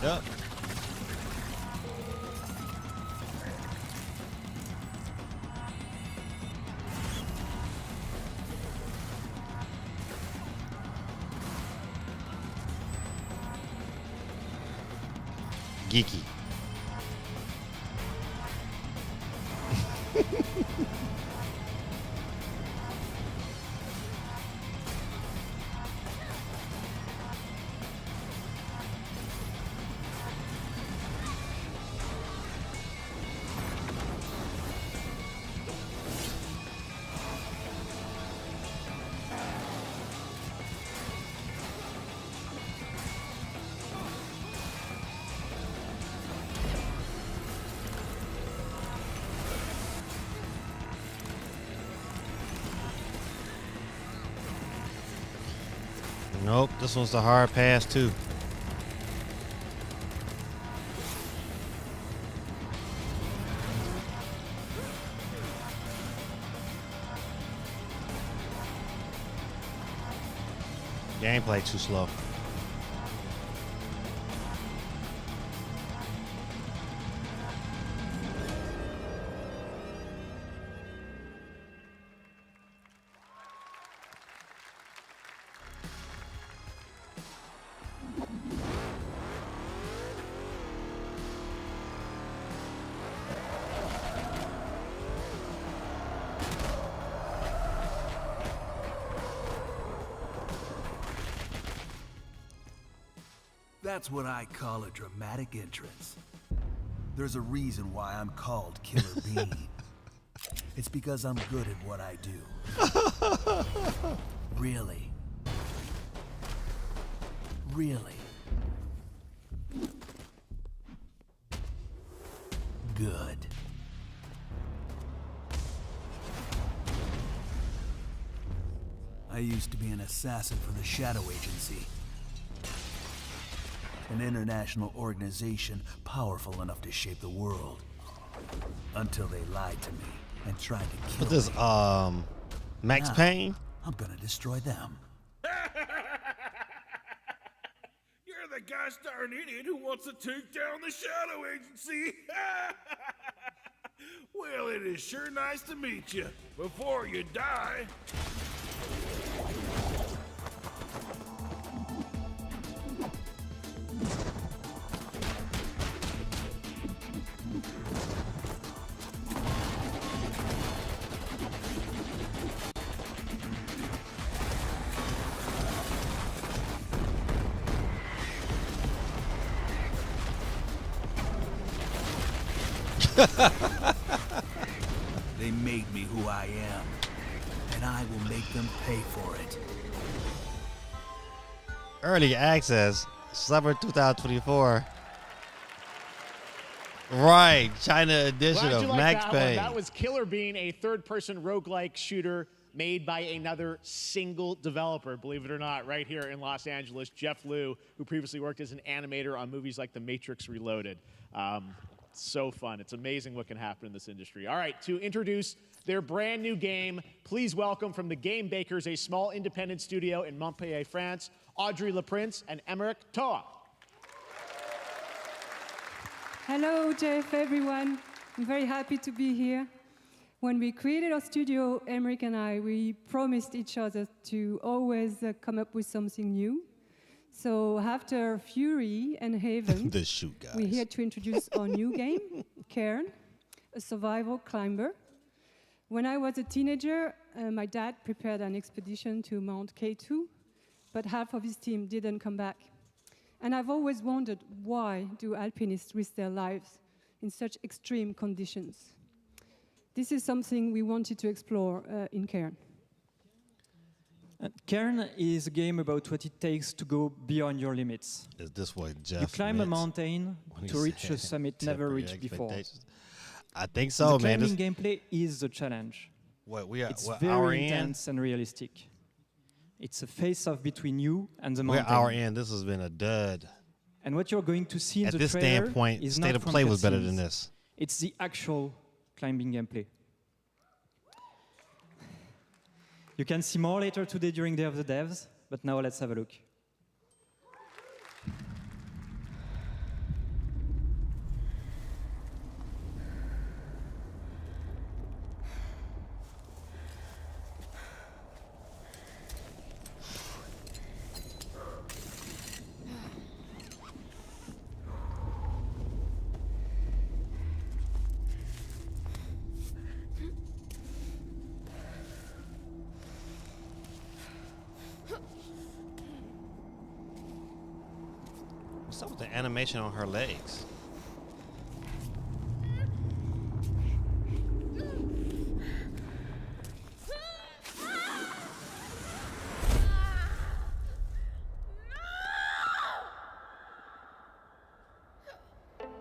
Yep. Geeky. Nope, this one's the hard pass too. Gameplay too slow. That's what I call a dramatic entrance. There's a reason why I'm called Killer Bean. It's because I'm good at what I do. Really. Really. Good. I used to be an assassin for the Shadow Agency. An international organization powerful enough to shape the world. Until they lied to me and tried to kill What this, me. Max Now, Payne? I'm gonna destroy them. You're the gosh darn idiot who wants to take down the Shadow Agency. Well, it is sure nice to meet you. Before you die. They made me who I am, and I will make them pay for it. Early access, summer 2024. Right, China edition Glad of you liked Max that one. Payne. That was Killer Bean, a third-person roguelike shooter made by another single developer, believe it or not, right here in Los Angeles, Jeff Liu, who previously worked as an animator on movies like The Matrix Reloaded. So fun. It's amazing what can happen in this industry. All right, to introduce their brand new game, please welcome from the Game Bakers, a small independent studio in Montpellier, France, Audrey LaPrince and Emmerich Toa. Hello, Jeff, everyone. I'm very happy to be here. When we created our studio, Emmerich and I, we promised each other to always come up with something new. So after Fury and Haven, The shoot, guys. we're here to introduce our new game, Cairn, a survival climber. When I was a teenager, my dad prepared an expedition to Mount K2, but half of his team didn't come back. And I've always wondered, why do alpinists risk their lives in such extreme conditions? This is something we wanted to explore in Cairn. Cairn is a game about what it takes to go beyond your limits. Is this what Jeff You climb a meant mountain when he to reach a said summit never temporary reached before. expectations? I think so, the man. climbing gameplay is the challenge. What we are? It's What hour very in? intense and realistic. It's a face-off between you and the We're mountain. hour in. This has been a dud. And what you're going to see in At the this trailer standpoint, is State not of from Play was better than cutscenes. this. It's the actual climbing gameplay. You can see more later today during Day of the Devs, but now let's have a look. What's up with the animation on her legs?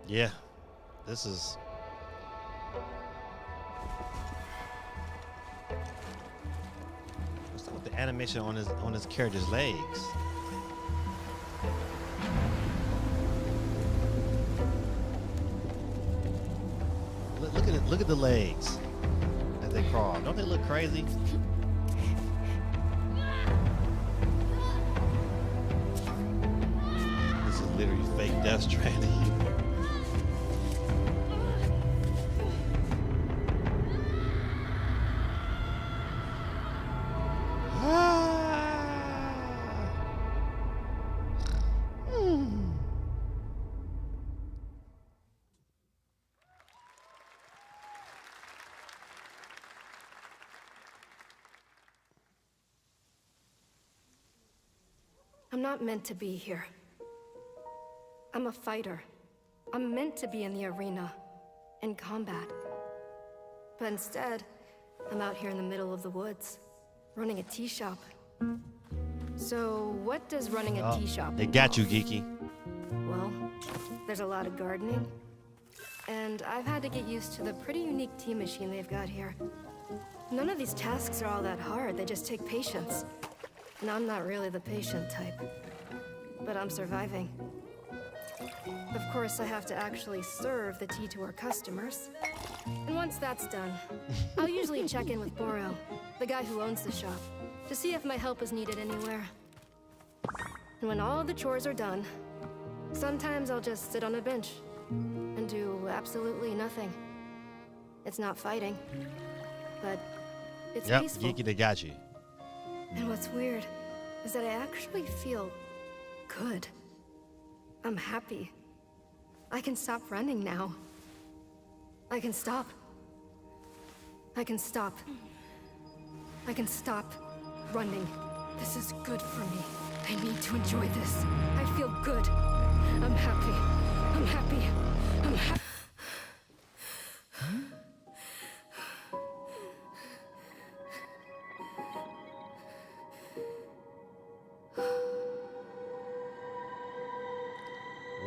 Yeah, this is. What's up with the animation on his character's legs? Look at it. Look at the legs as they crawl. Don't they look crazy? This is literally fake Death Stranding. I'm not meant to be here. I'm a fighter. I'm meant to be in the arena, in combat. But instead, I'm out here in the middle of the woods, running a tea shop. So, what does running a tea shop They got you, Geeky. Well, there's a lot of gardening, and I've had to get used to the pretty unique tea machine they've got here. None of these tasks are all that hard, they just take patience. And I'm not really the patient type, but I'm surviving. Of course, I have to actually serve the tea to our customers. And once that's done, I'll usually check in with Boro, the guy who owns the shop, to see if my help is needed anywhere. And when all the chores are done, sometimes I'll just sit on a bench and do absolutely nothing. It's not fighting, but it's peaceful. Geeky, they got you. And what's weird is that I actually feel good. I'm happy. I can stop running now. I can stop. I can stop. I can stop running. This is good for me. I need to enjoy this. I feel good. I'm happy. I'm happy. I'm happy.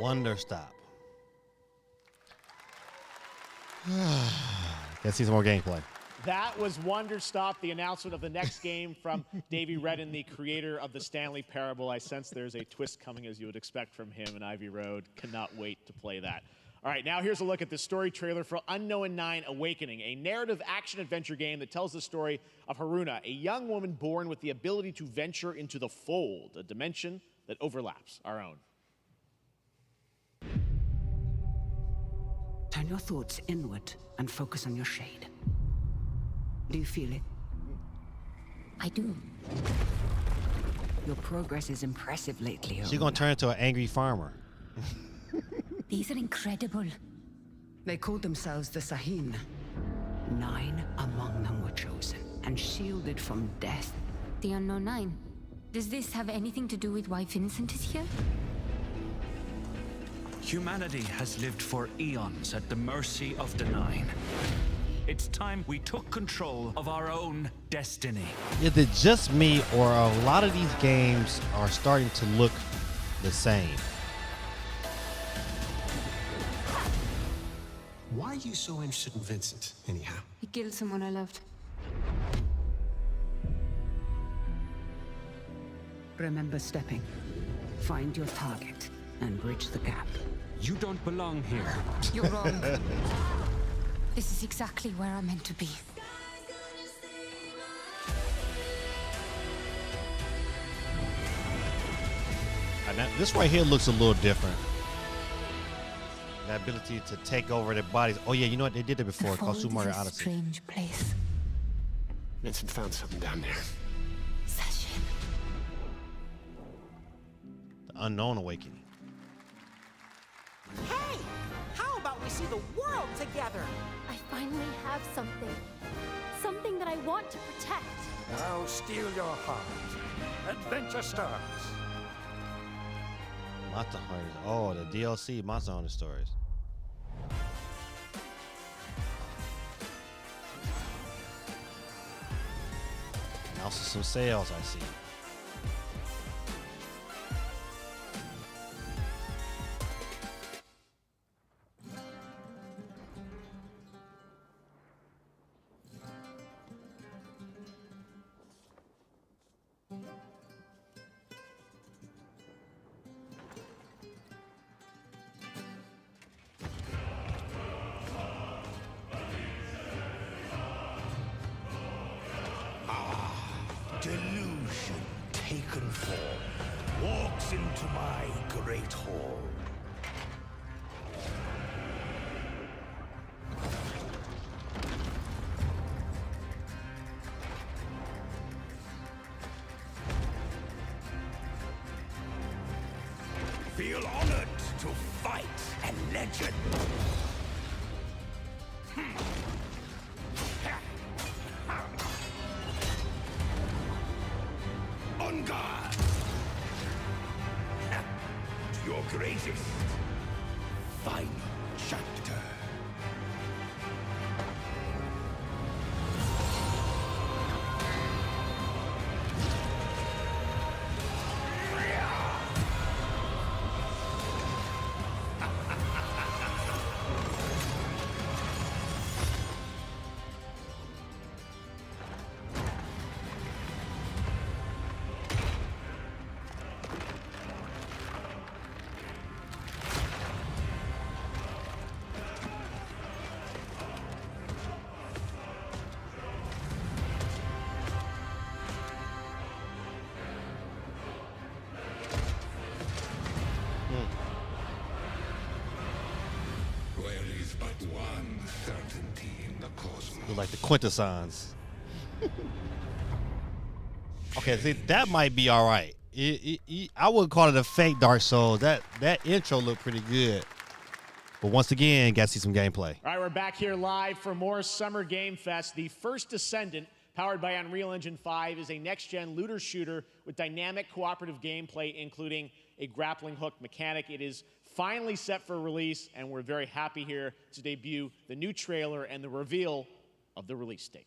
Wonder Stop. Let's see some more gameplay. That was Wonder Stop, the announcement of the next game from Davey Redden, the creator of the Stanley Parable. I sense there's a twist coming, as you would expect from him in Ivy Road. Cannot wait to play that. All right, now here's a look at the story trailer for Unknown 9 Awakening, a narrative action-adventure game that tells the story of Haruna, a young woman born with the ability to venture into the Fold, a dimension that overlaps our own. Turn your thoughts inward and focus on your shade. Do you feel it? I do. Your progress is impressive lately. She's gonna turn into an angry farmer. These are incredible. They called themselves the Sahin. 9 among them were chosen and shielded from death. The Unknown 9. Does this have anything to do with why Vincent is here? Humanity has lived for eons at the mercy of the 9. It's time we took control of our own destiny. Is it just me, or a lot of these games are starting to look the same? Why are you so interested in Vincent, anyhow? He killed someone I loved. Remember stepping. Find your target and bridge the gap. You don't belong here. You're wrong. This is exactly where I'm meant to be. Now, this right here looks a little different. The ability to take over their bodies. Oh yeah, you know what? They did it before. Called Super Mario Odyssey. Strange place. Vincent found something down there. Session. The Unknown Awakening. Hey! How about we see the world together? I finally have something. Something that I want to protect. Now steal your heart. Adventure starts. Monster Hunter. Oh, the DLC Monster Hunter Stories. And also some sales I see. Delusion taken form walks into my great hall. Feel honored to fight a legend. On guard! To your greatest final chapter. Look like the quintessons. Okay, see, that might be all right. I wouldn't call it a fake Dark Souls. That intro looked pretty good. But once again, got to see some gameplay. All right, we're back here live for more Summer Game Fest. The first Descendant, powered by Unreal Engine 5, is a next-gen looter shooter with dynamic cooperative gameplay, including a grappling hook mechanic. It is finally set for release, and we're very happy here to debut the new trailer and the reveal of the release date.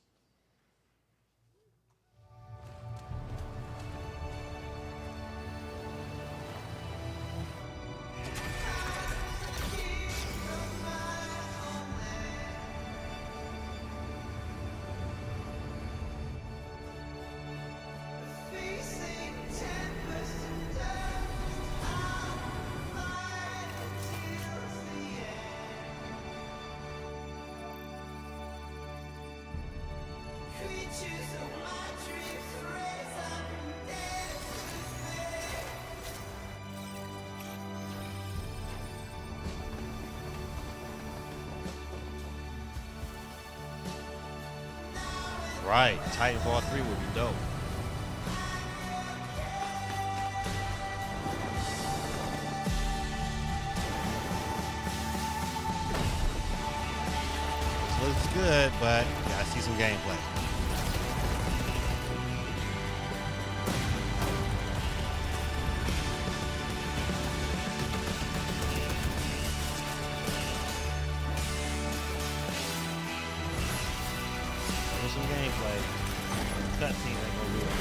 Right, Titanfall 3 would be dope. This looks good, but gotta see some gameplay. Some gameplay. Cutscenes ain't gonna do it.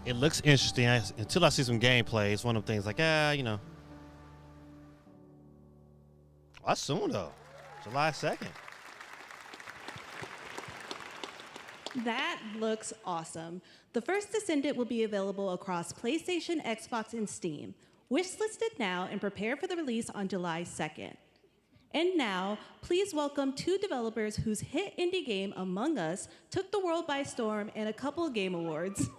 It looks interesting until I see some gameplay. It's one of them things like, you know. That's soon though, July 2nd. That looks awesome. The first Descendant will be available across PlayStation, Xbox, and Steam. Wishlisted now and prepare for the release on July 2nd. And now, please welcome two developers whose hit indie game, Among Us, took the world by storm in a couple of game awards.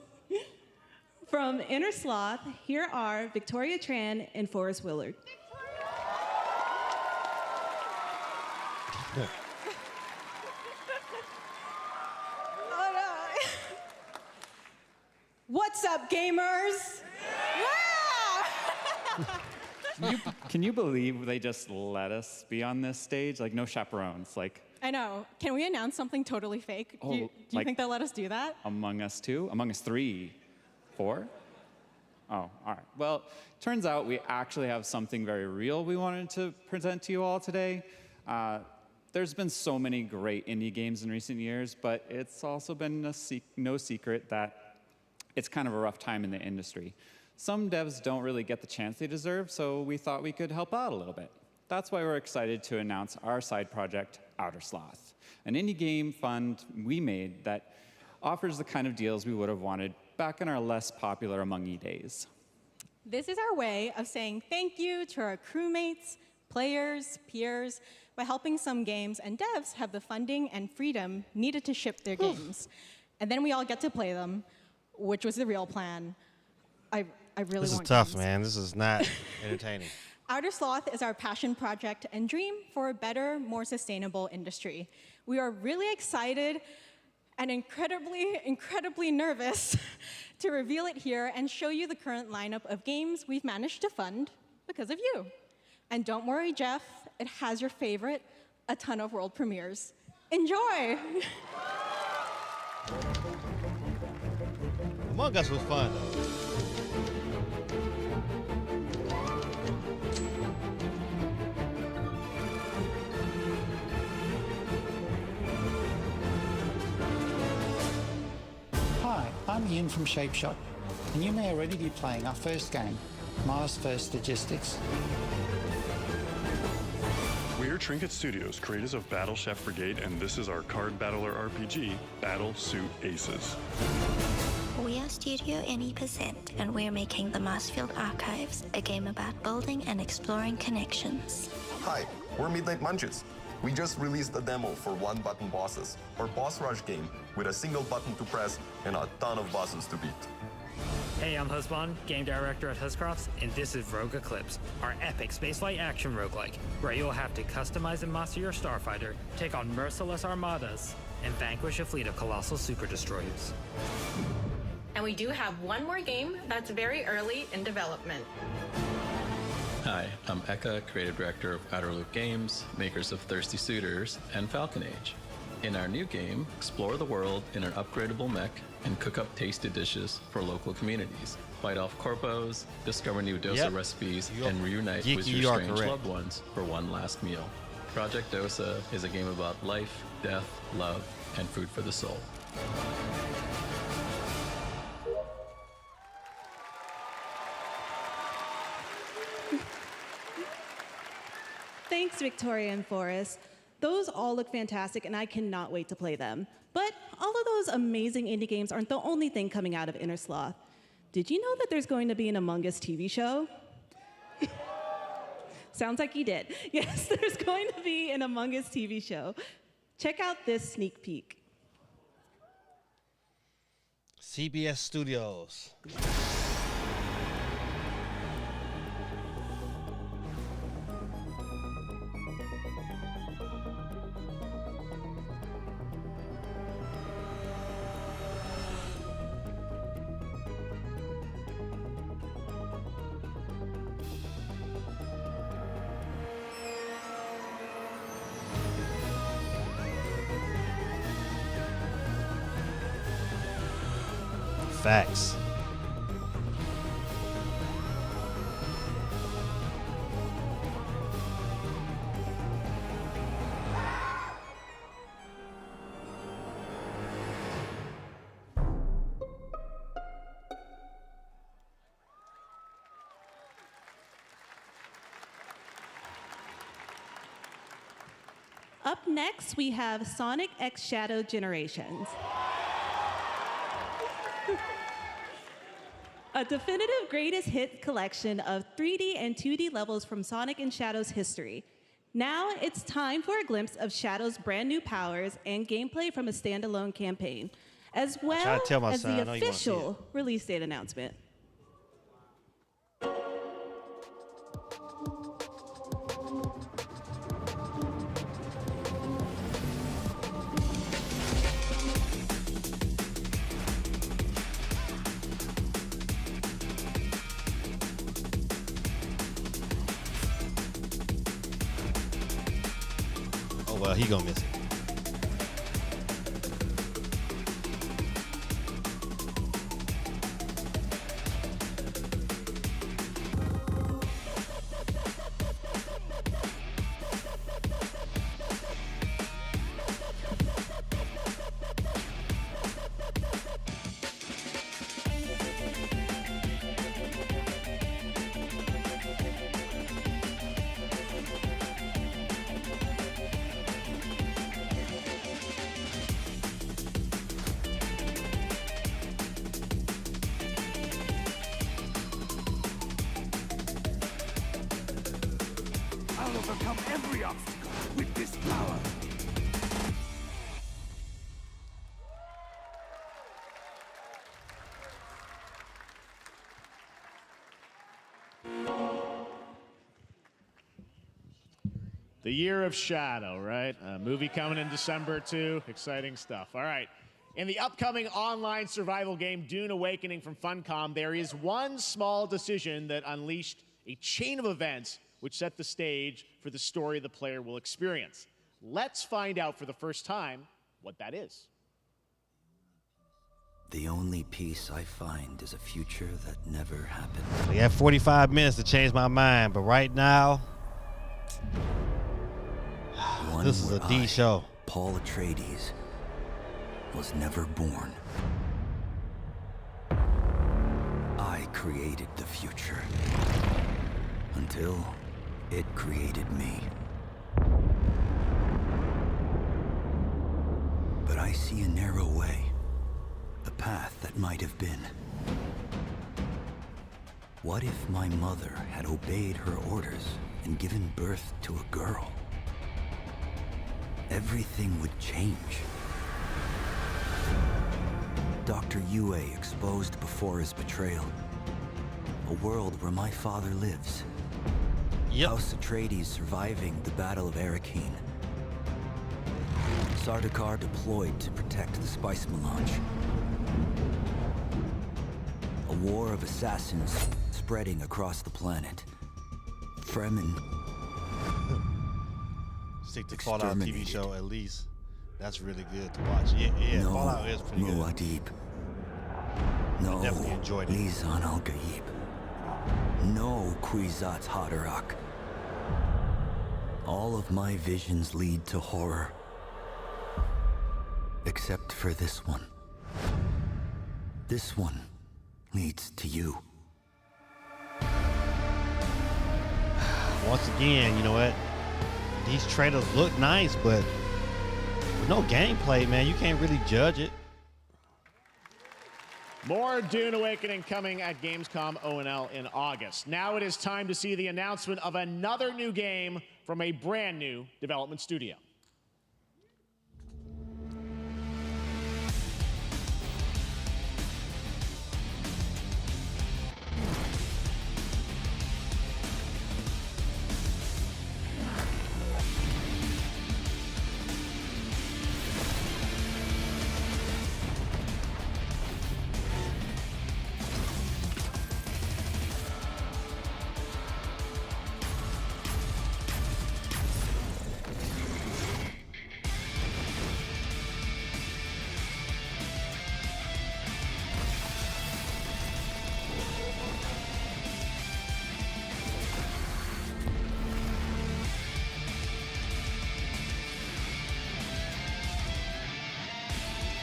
From Inner Sloth, here are Victoria Tran and Forrest Willard. Oh, no. What's up, gamers? Can you believe they just let us be on this stage? Like, no chaperones. Like, I know. Can we announce something totally fake? Oh, Do you like- think they'll let us do that? Among Us 2? Among Us 3? 4? Oh, all right. Well, turns out we actually have something very real we wanted to present to you all today. There's been so many great indie games in recent years, but it's also been no secret that it's kind of a rough time in the industry. Some devs don't really get the chance they deserve, so we thought we could help out a little bit. That's why we're excited to announce our side project, Outer Sloth, an indie game fund we made that offers the kind of deals we would have wanted back in our less popular Among E days. This is our way of saying thank you to our crewmates, players, peers, by helping some games and devs have the funding and freedom needed to ship their games. And then we all get to play them, which was the real plan. I really This is want tough, games. man. This is not entertaining. Outer Sloth is our passion project and dream for a better, more sustainable industry. We are really excited and incredibly nervous to reveal it here and show you the current lineup of games we've managed to fund because of you. And don't worry, Jeff, it has your favorite, a ton of world premieres. Enjoy! Among Us was fun, though. Hi, I'm Ian from Shapeshot, and you may already be playing our first game, Mars First Logistics. We're Trinket Studios, creators of Battle Chef Brigade, and this is our card battler RPG, Battle Suit Aces. We are Studio Any%, and we're making the Marsfield Archives, a game about building and exploring connections. Hi, we're Midnight Munches. We just released a demo for one-button bosses, our boss rush game with a single button to press and a ton of bosses to beat. Hey, I'm Husband, game director at Huscrofts, and this is Rogue Eclipse, our epic spaceflight action roguelike, where you'll have to customize and master your starfighter, take on merciless armadas, and vanquish a fleet of colossal super destroyers. And we do have one more game that's very early in development. Hi, I'm Eka, creative director of Outer Loop Games, makers of Thirsty Suitors and Falcon Age. In our new game, explore the world in an upgradable mech and cook up tasty dishes for local communities. Fight off corpos, discover new dosa recipes, and reunite with your strange loved ones for one last meal. Project Dosa is a game about life, death, love, and food for the soul. Thanks, Victoria and Forrest. Those all look fantastic, and I cannot wait to play them. But all of those amazing indie games aren't the only thing coming out of Inner Sloth. Did you know that there's going to be an Among Us TV show? Sounds like you did. Yes, there's going to be an Among Us TV show. Check out this sneak peek. CBS Studios. Facts. Up next, we have Sonic X Shadow Generations. A definitive greatest hit collection of 3D and 2D levels from Sonic and Shadow's history. Now it's time for a glimpse of Shadow's brand new powers and gameplay from a standalone campaign, as well to tell my as son, I the know you wanna see official release date announcement. Oh, well, he gonna miss it. I'll overcome every obstacle with this power. The Year of Shadow, right? A movie coming in December, too. Exciting stuff. All right. In the upcoming online survival game, Dune Awakening from Funcom, there is one small decision that unleashed a chain of events which set the stage for the story the player will experience. Let's find out for the first time what that is. The only peace I find is a future that never happened. We have 45 minutes to change my mind, but right now, this is a D show. Paul Atreides was never born. I created the future until it created me. But I see a narrow way, a path that might have been. What if my mother had obeyed her orders and given birth to a girl? Everything would change. Dr. Yue exposed before his betrayal. A world where my father lives. House Atreides surviving the Battle of Arrakeen. Sardaukar deployed to protect the spice melange. A war of assassins spreading across the planet. Fremen. Stick to Fallout TV show at least. That's really good to watch. Yeah, no Fallout is pretty good. Muad'Dib. No I definitely enjoyed it. Lisan al-Gaib. No Kwisatz Haderach. All of my visions lead to horror. Except for this one. This one leads to you. Once again, you know what? These trailers look nice, but with no gameplay, man, you can't really judge it. More Dune Awakening coming at Gamescom O&L in August. Now it is time to see the announcement of another new game from a brand new development studio.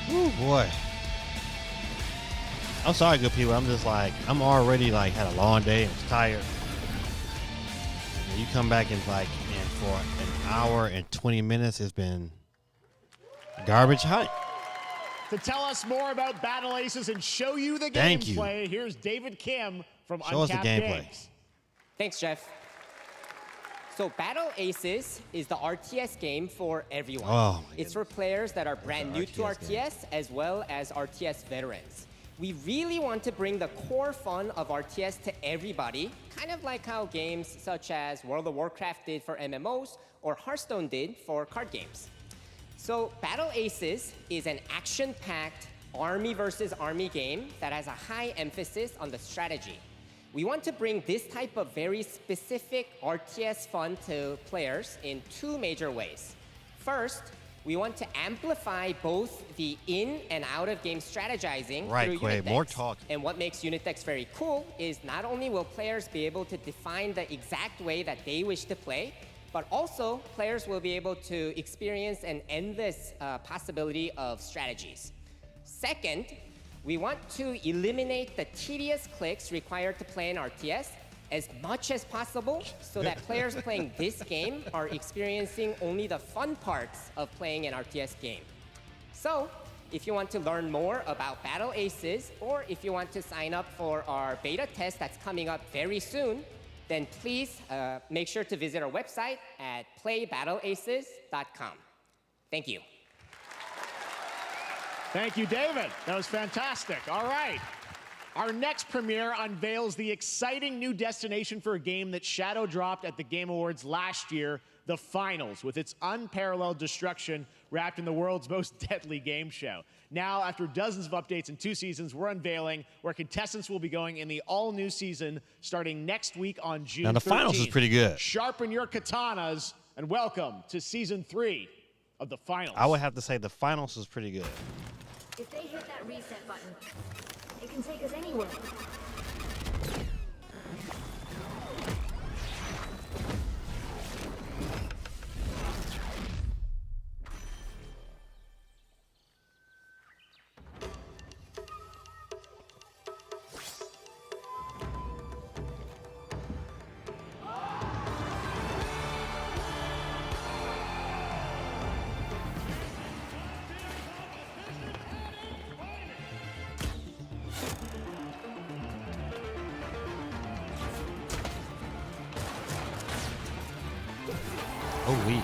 Ooh, boy. I'm sorry, good people. I'm just like, I'm already like had a long day. I'm tired. And you come back and like, and for an hour and 20 minutes, it's been garbage hype. To tell us more about Battle Aces and show you the gameplay, here's David Kim from Show us the Uncapped gameplay. Thanks, Jeff. So Battle Aces is the RTS game for everyone. Oh, it's for players that are brand new to RTS as well as RTS veterans. We really want to bring the core fun of RTS to everybody, kind of like how games such as World of Warcraft did for MMOs or Hearthstone did for card games. So Battle Aces is an action-packed army versus army game that has a high emphasis on the strategy. We want to bring this type of very specific RTS fun to players in two major ways. First, we want to amplify both the in and out of game strategizing through Quay, Unit more decks. talk. And what makes Unit decks very cool is not only will players be able to define the exact way that they wish to play, but also players will be able to experience an endless possibility of strategies. Second, we want to eliminate the tedious clicks required to play an RTS as much as possible so that players playing this game are experiencing only the fun parts of playing an RTS game. So, if you want to learn more about Battle Aces, or if you want to sign up for our beta test that's coming up very soon, then please make sure to visit our website at playbattleaces.com. Thank you. Thank you, David. That was fantastic. All right. Our next premiere unveils the exciting new destination for a game that Shadow dropped at the Game Awards last year, the Finals, with its unparalleled destruction wrapped in the world's most deadly game show. Now, after dozens of updates and 2 seasons, we're unveiling where contestants will be going in the all-new season starting next week on June 13th. Now, the Finals is pretty good. Sharpen your katanas, and welcome to Season 3 of the Finals. I would have to say the Finals is pretty good. If they hit that reset button, it can take us anywhere. Oh, we.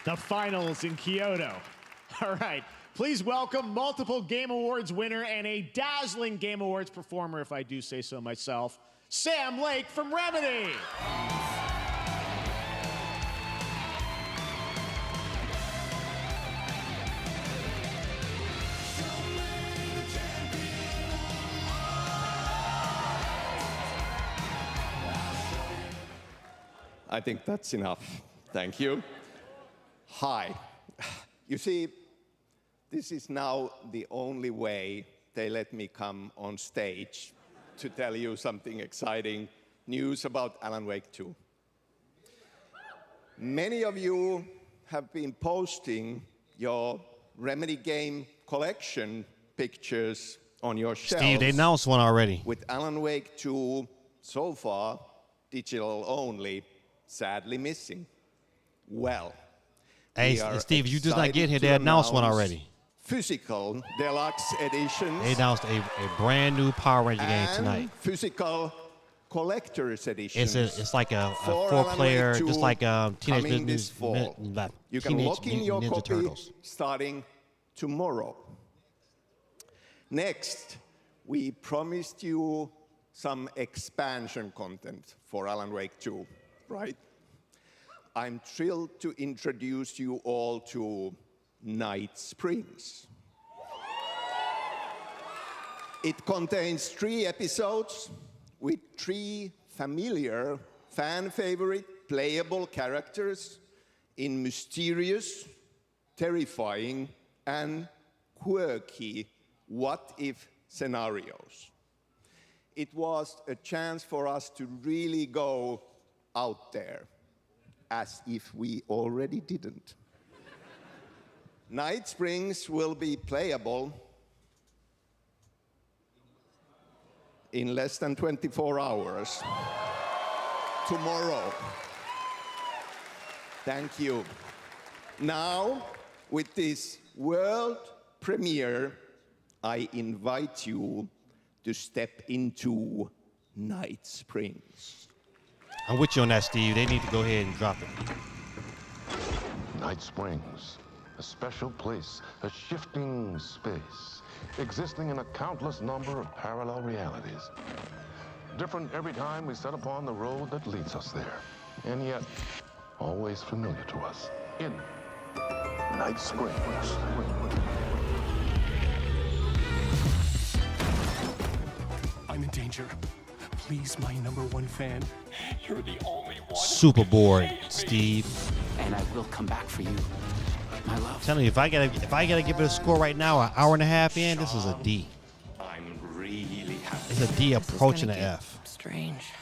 The Finals in Kyoto. All right. Please welcome multiple Game Awards winner and a dazzling Game Awards performer, if I do say so myself, Sam Lake from Remedy. I think that's enough. Thank you. Hi. You see, this is now the only way they let me come on stage to tell you something exciting news about Alan Wake 2. Many of you have been posting your Remedy game collection pictures on your shelves. Steve, they announced one already. With Alan Wake 2 so far, digital only, sadly missing. Well, hey, Steve, you just not get here. They announced one already. Physical deluxe editions. They announced a brand new Power Ranger game tonight. Physical collector's editions. It's like a 4-player, just like Teenage Mutant Ninja Turtles. Starting tomorrow. Next, we promised you some expansion content for Alan Wake 2, right? I'm thrilled to introduce you all to Night Springs. It contains 3 episodes with 3 familiar, fan-favorite, playable characters in mysterious, terrifying, and quirky what-if scenarios. It was a chance for us to really go out there, as if we already didn't. Night Springs will be playable in less than 24 hours. Tomorrow. Thank you. Now, with this world premiere, I invite you to step into Night Springs. I'm with you on that, Steve. They need to go ahead and drop it. Night Springs, a special place, a shifting space, existing in a countless number of parallel realities. Different every time we set upon the road that leads us there, and yet always familiar to us. In Night Springs. I'm in danger. Please, my #1 fan. You're the only one. Super bored, Steve. And I will come back for you, my love. I'm telling you, if I gotta give it a score right now, an hour and a half in, this is a D. I'm really happy. It's a D approaching an F. Strange.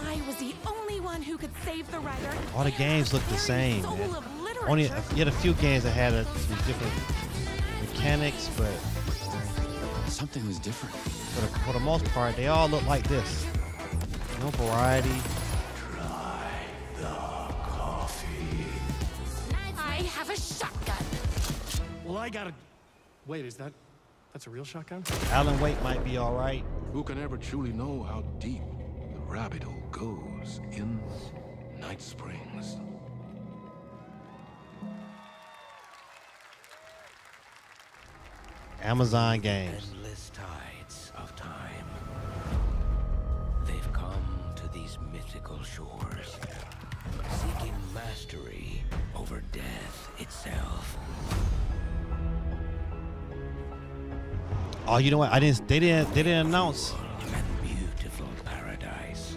I was the only one who could save the writer. All the games look the same, man. Only you had a few games that had some different mechanics, but something was different. For the most part, they all look like this. No variety. Try the coffee. I have a shotgun. Well, I gotta. Wait, that's a real shotgun? Alan Wake might be all right. Who can ever truly know how deep the rabbit hole goes in Night Springs? Amazon Games. Endless tides of time. They've come to these mythical shores, seeking mastery over death itself. Oh, you know what? They didn't announce. Beautiful paradise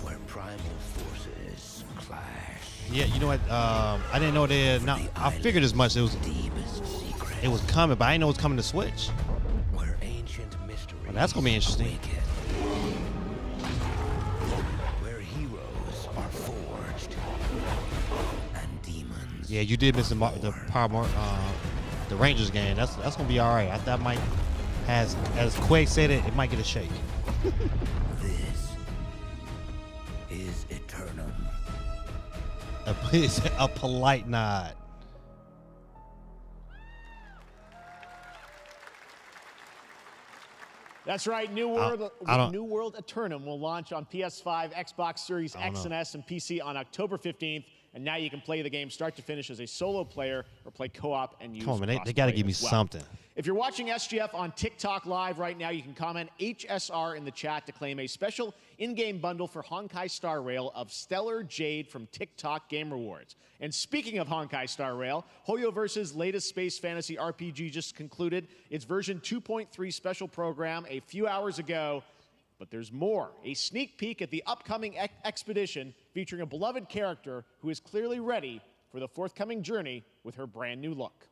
where primal forces clash. Yeah, you know what? I didn't know they announced. I figured as much. It was coming, but I didn't know it was coming to Switch. Where ancient mysteries. Well, that's gonna be interesting. Where heroes are forged and demons. Yeah, you did miss the Rangers game. That's gonna be all right. That might, as Quake said it might get a shake. This is Eternum. A polite nod. That's right. New World Eternum will launch on PS5, Xbox Series X and S, and PC on October 15th. And now you can play the game start to finish as a solo player or play co-op and use. Come on, man. They got to give me something. If you're watching SGF on TikTok Live right now, you can comment HSR in the chat to claim a special in-game bundle for Honkai Star Rail of Stellar Jade from TikTok Game Rewards. And speaking of Honkai Star Rail, HoYoverse's latest space fantasy RPG just concluded its version 2.3 special program a few hours ago. But there's more. A sneak peek at the upcoming expedition featuring a beloved character who is clearly ready for the forthcoming journey with her brand new look.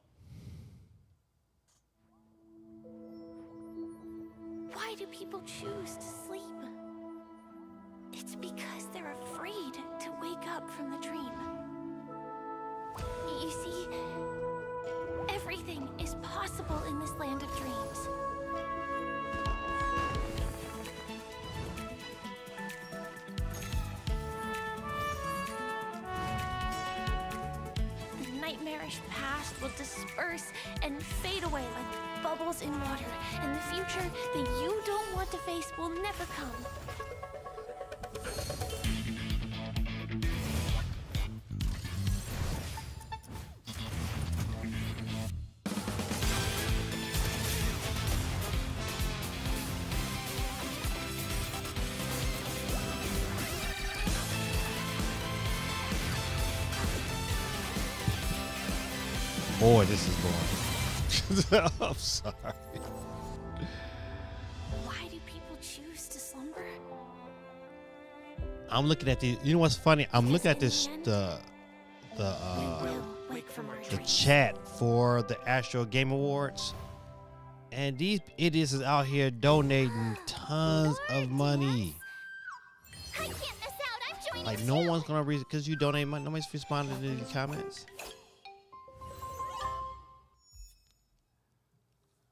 Why do people choose to sleep? It's because they're afraid to wake up from the dream. You see, everything is possible in this land of dreams. The nightmarish past will disperse and fade away like bubbles in water, and the future that you don't want to face will never come. Boy, this is boring. I'm sorry. Why do people choose to slumber? I'm looking at the. You know what's funny? I'm looking at this the chat for the Astro Game Awards, and these idiots is out here donating tons of money. I can't miss out. I'm joining. Like no one's gonna read because you donate money. Nobody's responding to the comments.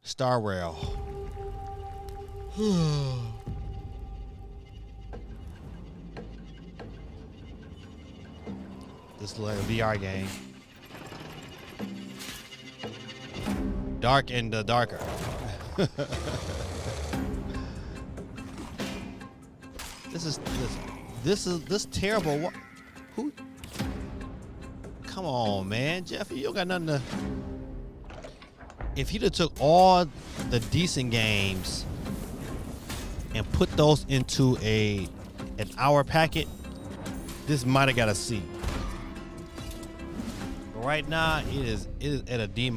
Star Rail. This is like a VR game. Dark and darker. This is terrible. Who? Come on, man, Jeffy, you don't got nothing to. If he'd have took all the decent games and put those into an hour packet, this might have got a C. But right now, it is at a D-.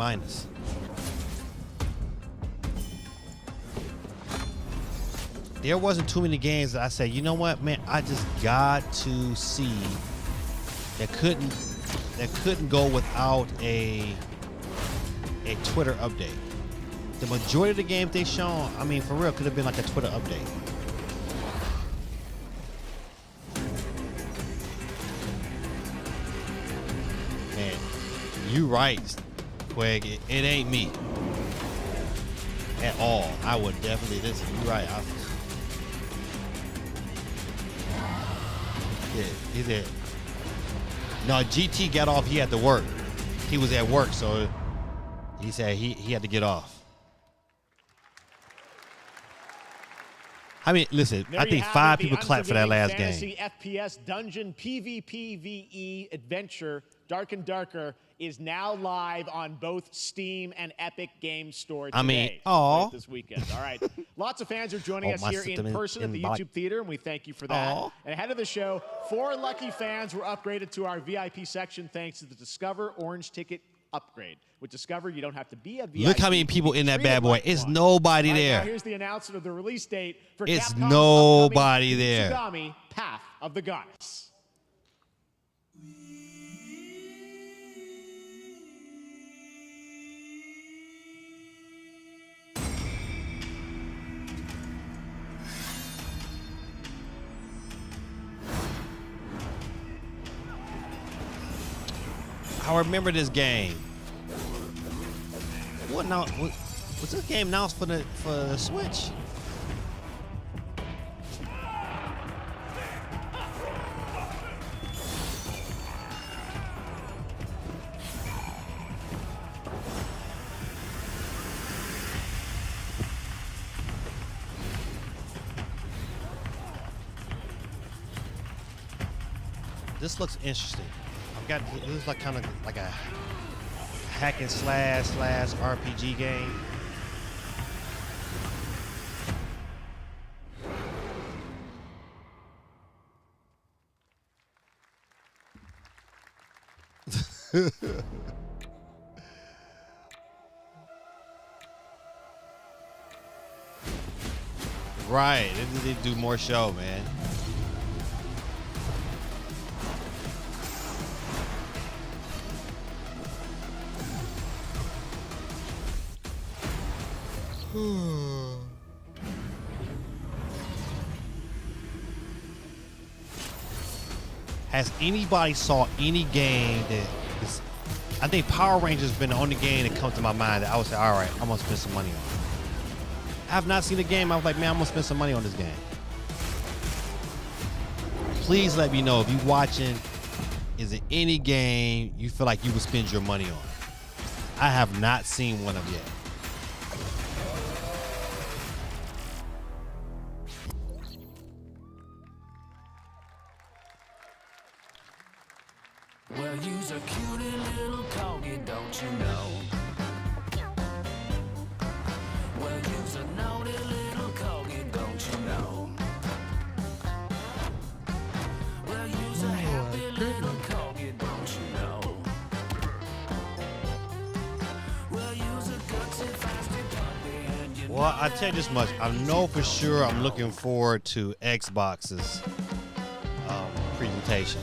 There wasn't too many games that I said, you know what, man, I just got to see that couldn't go without a Twitter update. The majority of the games they shown, I mean, for real, could have been like a Twitter update. Man, you right, Quag. It ain't me at all. I would definitely listen. You right. Yeah, he did. No, GT got off. He had to work. He was at work, so he said he had to get off. I mean, listen, I think 5 people clapped for that last Fantasy game. FPS Dungeon PvPvE adventure Dark and Darker is now live on both Steam and Epic Games Store today. This weekend. All right. Lots of fans are joining us here in person at the YouTube Theater, and we thank you for that. And ahead of the show, 4 lucky fans were upgraded to our VIP section thanks to the Discover Orange Ticket upgrade. With Discover, you don't have to be a VIP. Look how many people in that bad boy. It's nobody there. Now here's the announcement of the release date for It's Capcom's nobody upcoming there. Tsugami Path of the Goddess. I remember this game. What now? Was this game announced for the Switch? This looks interesting. It looks like kind of like a hack and slash RPG game. Right, they do more show, man. Has anybody saw any game that is, I think Power Rangers has been the only game that comes to my mind that I would say, all right, I'm gonna spend some money on. I have not seen a game I was like, man, I'm gonna spend some money on this game. Please let me know if you're watching, is it any game you feel like you would spend your money on? I have not seen one of yet. Well, you's a cutie little corgi, don't you know? Well, you's a naughty little corgi, don't you know? Well, you's a happy little corgi, don't you know? Well, you's a gutsy, feisty puppy, and you Well, I tell you this much. I know for sure I'm looking forward to Xbox's presentation.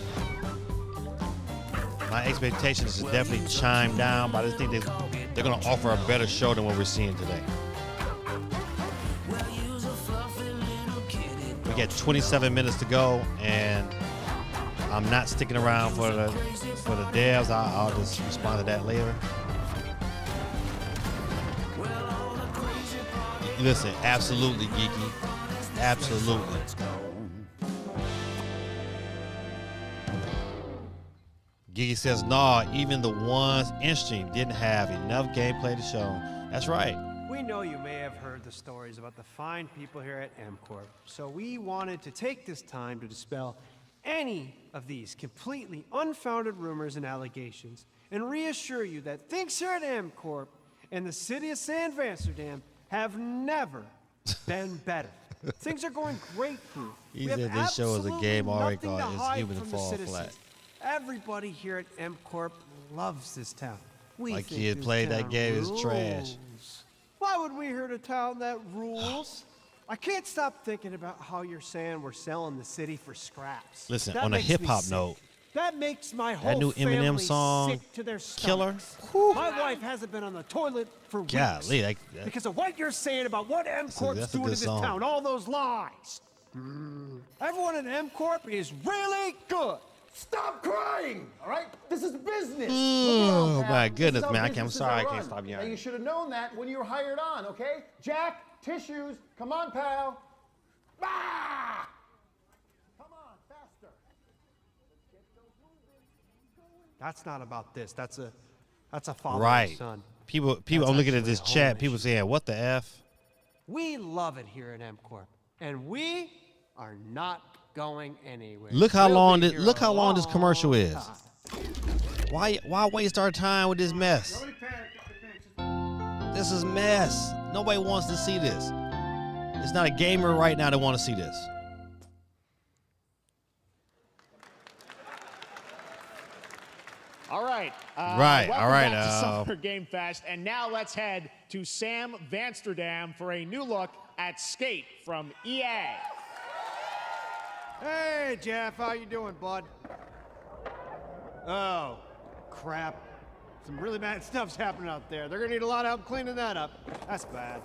My expectations is definitely chimed down, but I just think they're going to offer a better show than what we're seeing today. We got 27 minutes to go, and I'm not sticking around for the devs. I'll just respond to that later. Listen, absolutely, Geeky. Absolutely. Geeky says, nah, even the ones in stream didn't have enough gameplay to show. That's right. We know you may have heard the stories about the fine people here at MCorp, so we wanted to take this time to dispel any of these completely unfounded rumors and allegations and reassure you that things here at MCorp and the city of San Vansterdam have never been better. Things are going great. He said this show is a game already called It's Human to Fall Flat. Everybody here at MCorp loves this town. Like he had played that game is trash. Why would we hurt a town that rules? I can't stop thinking about how you're saying we're selling the city for scraps. Listen, that on a makes me hip-hop sick. note, That makes my whole new Eminem family song, sick to their Killer. stomachs. My wife hasn't been on the toilet for weeks Golly, that- because of what you're saying about what MCorp's that's a doing good to this song. town. All those lies. Everyone at MCorp is really good. Stop crying, all right? This is business. Oh, Look around, my pal. goodness, This is how man. I'm businesses sorry, I are can't run. stop Now, yawning. you should have known that when you were hired on, okay? Jack, tissues. Come on, pal. Ah! Come on, faster. That's not about this. That's a father Right. and son. People, That's I'm looking at actually this a home chat. People issue. saying, what the F? We love it here at MCorp, and we are not going anywhere. Look how We'll long be this, here look a how long this commercial long is. time. Why waste our time with this mess? This is mess. Nobody wants to see this. It's not a gamer right now that want to see this. All right. Right, Welcome all right, back to Summer Game Fest. And now let's head to Sam Vansterdam for a new look at Skate from EA. Hey, Jeff, how you doing, bud? Oh, crap. Some really bad stuff's happening out there. They're gonna need a lot of help cleaning that up. That's bad.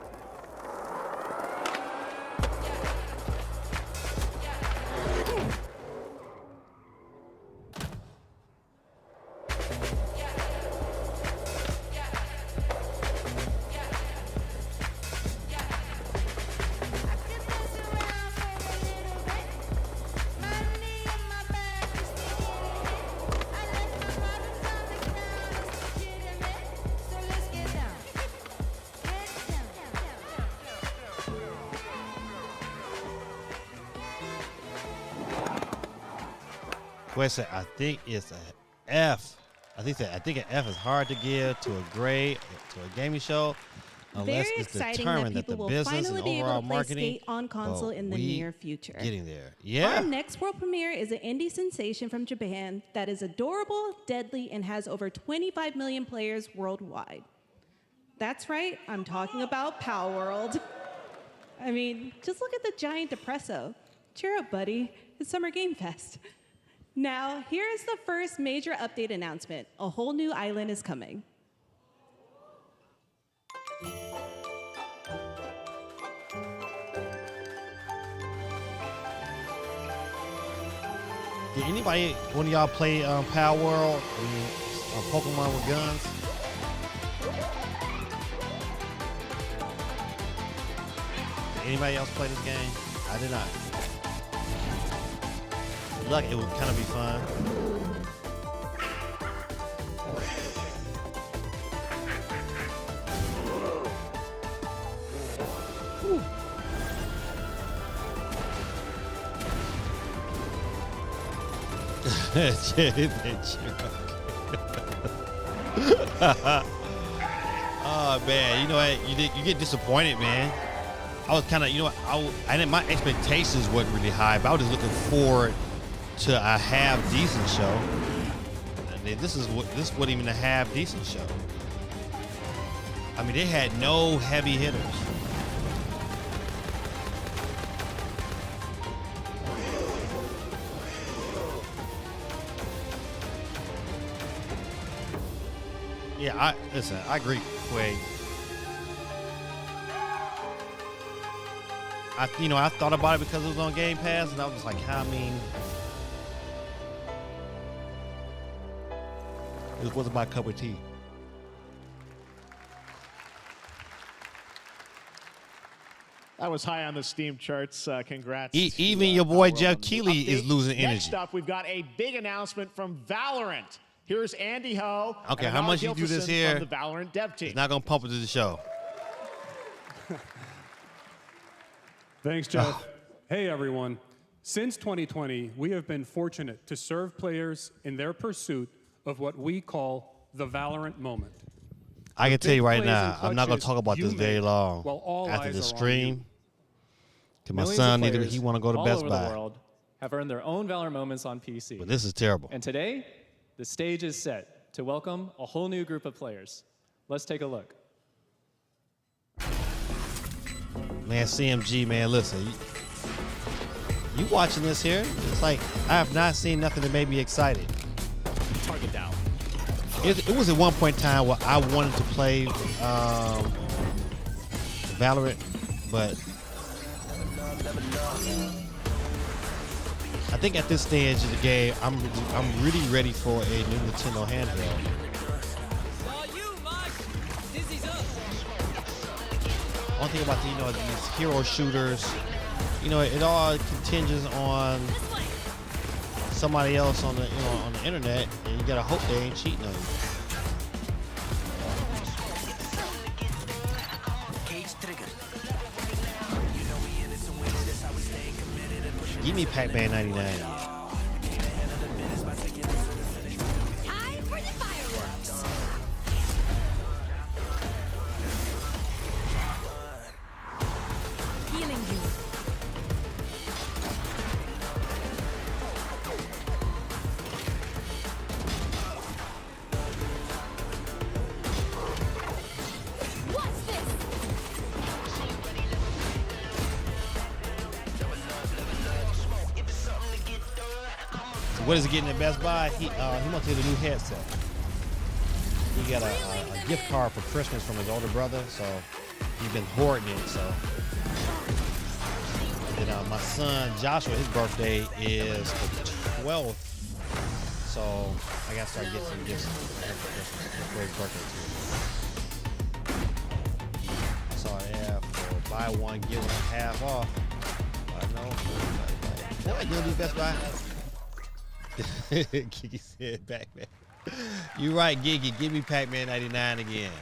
Question, I think it's an F. I think an F is hard to give to a grade to a gaming show unless Very it's exciting determined that that the people will business finally and be able overall to play marketing. Skate on console but in the we near future. Getting there, yeah. Our next world premiere is an indie sensation from Japan that is adorable, deadly, and has over 25 million players worldwide. That's right, I'm talking about Power World. I mean, just look at the giant depresso. Cheer up, buddy. It's Summer Game Fest. Now, here is the first major update announcement. A whole new island is coming. Did anybody, one of y'all play Power World? I mean, Pokemon with guns? Did anybody else play this game? I did not. Look, it would kind of be fun. Whew. Oh man, you know what? You get disappointed, man. I was kind of, you know, I didn't. My expectations wasn't really high, but I was just looking forward to a half decent show. And then this wasn't even a half decent show. I mean, they had no heavy hitters. Yeah, I agree, Quay. I thought about it because it was on Game Pass, and I was just like, I mean, it wasn't my cup of tea. That was high on the Steam charts. Congrats. Even your boy Jeff Keighley is losing energy. Next up, we've got a big announcement from Valorant. Here's Andy Ho. Okay, how much you do this here? From the Valorant dev team. It's not going to pump it to the show. Thanks, Jeff. Hey, everyone. Since 2020, we have been fortunate to serve players in their pursuit of what we call the Valorant moment. I can tell you right now, I'm not going to talk about this very long after the stream. Because my son, he want to go to Best Buy. All over the world have earned their own Valorant moments on PC. But this is terrible. And today, the stage is set to welcome a whole new group of players. Let's take a look. Man, CMG, man, listen. You watching this here? It's like I have not seen nothing that made me excited. Target down. It was at one point in time where I wanted to play Valorant, but I think at this stage of the game, I'm really ready for a new Nintendo handheld. One thing about these hero shooters, it all contingents on somebody else on the on the internet, and you gotta hope they ain't cheating on you. Give me Pac-Man 99. What is he getting at Best Buy? He wants to get a new headset. He got a gift card for Christmas from his older brother, so he's been hoarding it. So, and then my son Joshua, his birthday is the 12th, so I got to start getting some gifts for his birthday too. I saw an ad for buy one get one half off. I know. What you gonna do, Best Buy? Gigi said Pac-Man. You right, Gigi. Give me Pac-Man 99 again.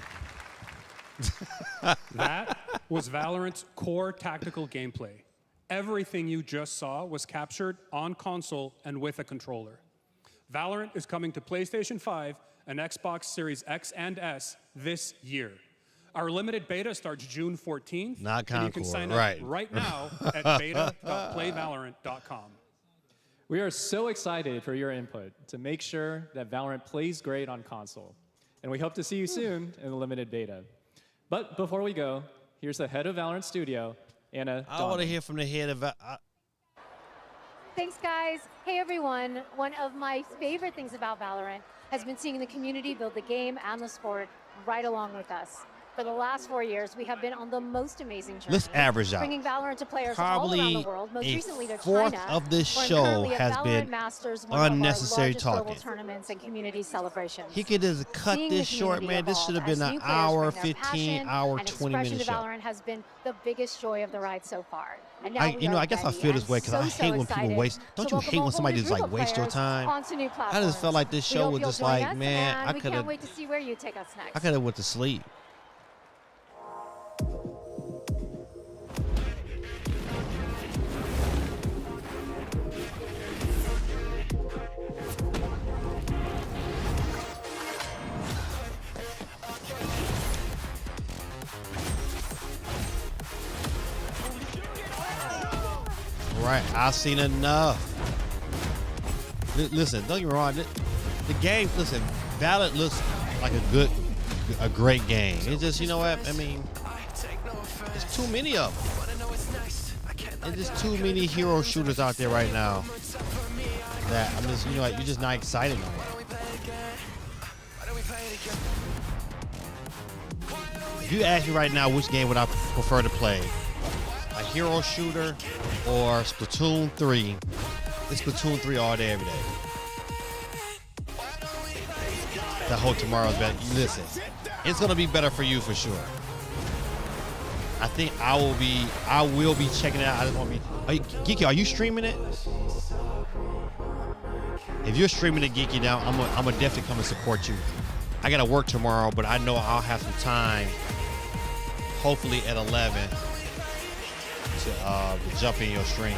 That was Valorant's core tactical gameplay. Everything you just saw was captured on console and with a controller. Valorant is coming to PlayStation 5 and Xbox Series X and S this year. Our limited beta starts June 14th. Not Concord, and you can sign up right now at beta.playvalorant.com. We are so excited for your input to make sure that Valorant plays great on console. And we hope to see you soon in the limited beta. But before we go, here's the head of Valorant Studio, Anna. I want to hear from the head of... Thanks, guys. Hey, everyone. One of my favorite things about Valorant has been seeing the community build the game and the sport right along with us. For the last 4 years, we have been on the most amazing journey. Let's average out. Bringing Valorant to players Probably all around the world, most recently to fourth China. of this show has been unnecessary talking. Tournaments and community celebrations. He could just cut this short, man. This should have been an hour, 15, hour, 20-minute show. Valorant has been the biggest joy of the ride so far. And now I guess I feel this way because I hate when people waste. Don't you hate when somebody just like waste your time? I just felt like this show was just like, man, I could have. We can't wait to see where you take us next. I could have went to sleep. Right, I've seen enough. Listen, don't get me wrong. The game, listen, Valorant looks like a great game. It's just, you know what? I mean, there's too many of them. There's just too many hero shooters out there right now that I'm just, you know what? You're just not excited no more. If you ask me right now, which game would I prefer to play? A hero shooter or Splatoon 3? It's Splatoon 3 all day, every day. I hope tomorrow's better. Listen, it's going to be better for you for sure. I think I will be checking it out. I just want to be. Geeky, are you streaming it? If you're streaming it, Geeky, now I'm gonna definitely come and support you. I gotta work tomorrow, but I know I'll have some time. Hopefully at 11 to jump in your stream.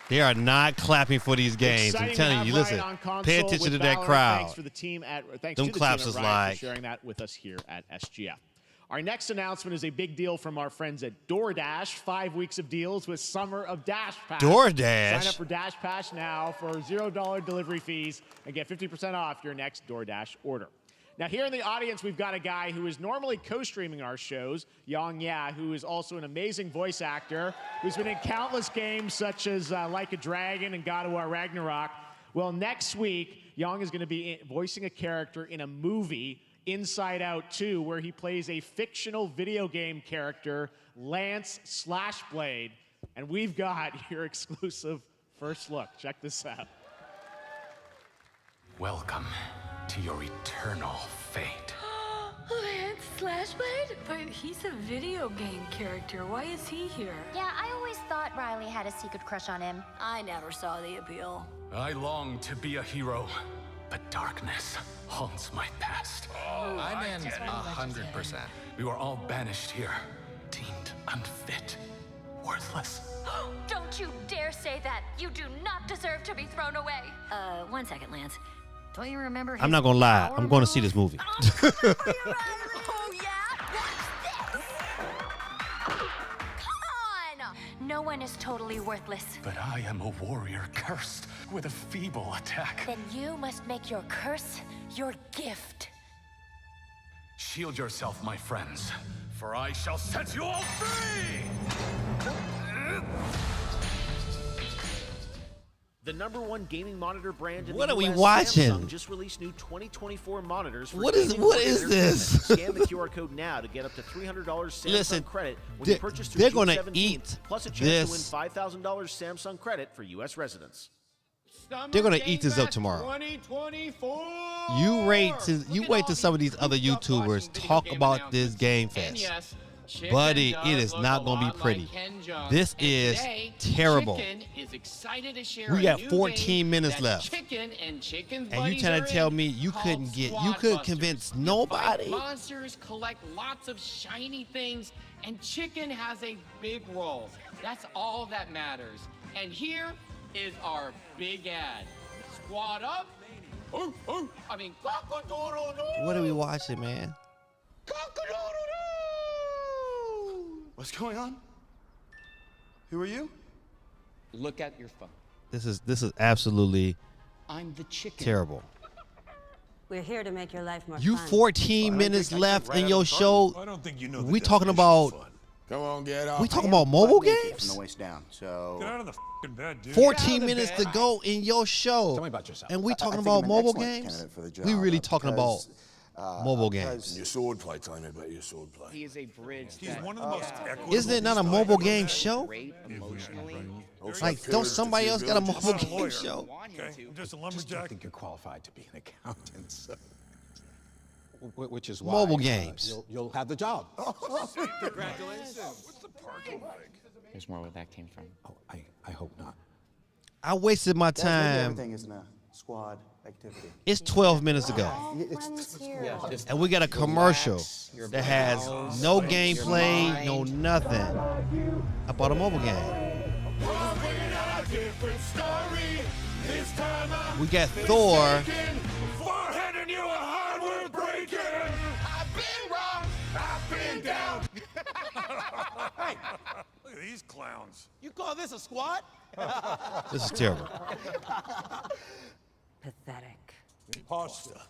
They are not clapping for these games. I'm telling you, listen, pay attention to that crowd. Thanks for the team at Them claps is like sharing that with us here at SGF. Our next announcement is a big deal from our friends at DoorDash. 5 weeks of deals with Summer of Dash Pass. DoorDash? Sign up for Dash Pass now for $0 delivery fees and get 50% off your next DoorDash order. Now, here in the audience, we've got a guy who is normally co-streaming our shows, Yang Ya, who is also an amazing voice actor, who's been in countless games such as Like a Dragon and God of War Ragnarok. Well, next week, Yang is going to be voicing a character in a movie, Inside Out 2, where he plays a fictional video game character, Lance Slashblade. And we've got your exclusive first look. Check this out. Welcome to your eternal fate. Lance Slashblade? But he's a video game character. Why is he here? Yeah, I always thought Riley had a secret crush on him. I never saw the appeal. I long to be a hero, but darkness haunts my past. I'm in 100%. We were all banished here, deemed unfit, worthless. Don't you dare say that! You do not deserve to be thrown away! 1 second, Lance. Don't you remember I'm not gonna lie. I'm going to see this movie. Oh, yeah? What's this? Come on! No one is totally worthless. But I am a warrior cursed with a feeble attack. Then you must make your curse your gift. Shield yourself, my friends, for I shall set you all free! The #1 gaming monitor brand in What the are we US, watching? Samsung just released new 2024 monitors. For What is this? Scan the QR code now to get up to $300 Samsung Listen, credit when you purchase through they're June gonna 17th, eat plus a chance this. to win $5,000 Samsung credit for U.S. residents. They're gonna eat this up tomorrow. 2024. You wait till some of these other YouTubers talk about this Game Fest. Buddy, it is not going to be pretty. This is terrible. We got 14 minutes left. And you trying to tell me you couldn't convince nobody? Monsters collect lots of shiny things, and chicken has a big role. That's all that matters. And here is our big ad. Squad up. I mean, cock-a-doodle-doo. What are we watching, man? What's going on? Who are you? Look at your phone. This is absolutely I'm the chicken. terrible. We're here to make your life more You fun. 14 minutes left in your show. I don't think you know. We talking about. Come on, get off. We talking about mobile games? From the waist down. So get out of the fucking bed, dude. 14 minutes to go in your show. Tell me about yourself. And we talking I think about I'm an mobile excellent games? candidate for the job, We really talking about mobile games. And your swordplay. Tell me about your swordplay. He is a bridge. He's one of the most equitable. Isn't it not a mobile game show? Emotionally. Like, don't somebody else got a mobile game show? Okay, I'm just a lumberjack. I think you're qualified to be an accountant, so. Which is why Mobile games. You'll have the job. Congratulations. What's the party like? There's more where that came from. Oh, I hope not. I wasted my That's when time. everything is in a squad activity. It's 12 minutes ago. And we got a commercial that has no gameplay, no nothing about a mobile game. We got Thor. Foreheading you a hardware breaking. I've been wrong. I've been down. Hey, look at these clowns. You call this a squad? This is terrible. Pathetic. Pasta.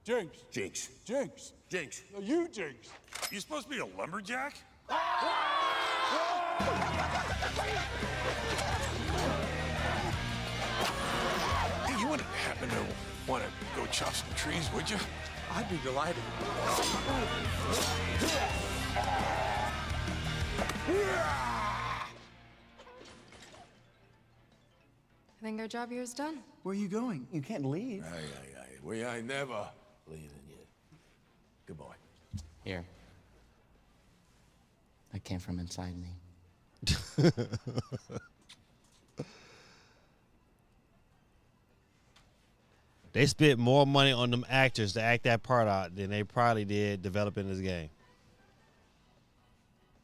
Jinx. Jinx. Jinx. Jinx. No, you Jinx. You supposed to be a lumberjack? Hey, you wouldn't happen to want to go chop some trees, would you? I'd be delighted. think our job here is done. Where are you going? You can't leave. Aye. We ain't never leaving you. Good boy. Here. That came from inside me. They spent more money on them actors to act that part out than they probably did developing this game.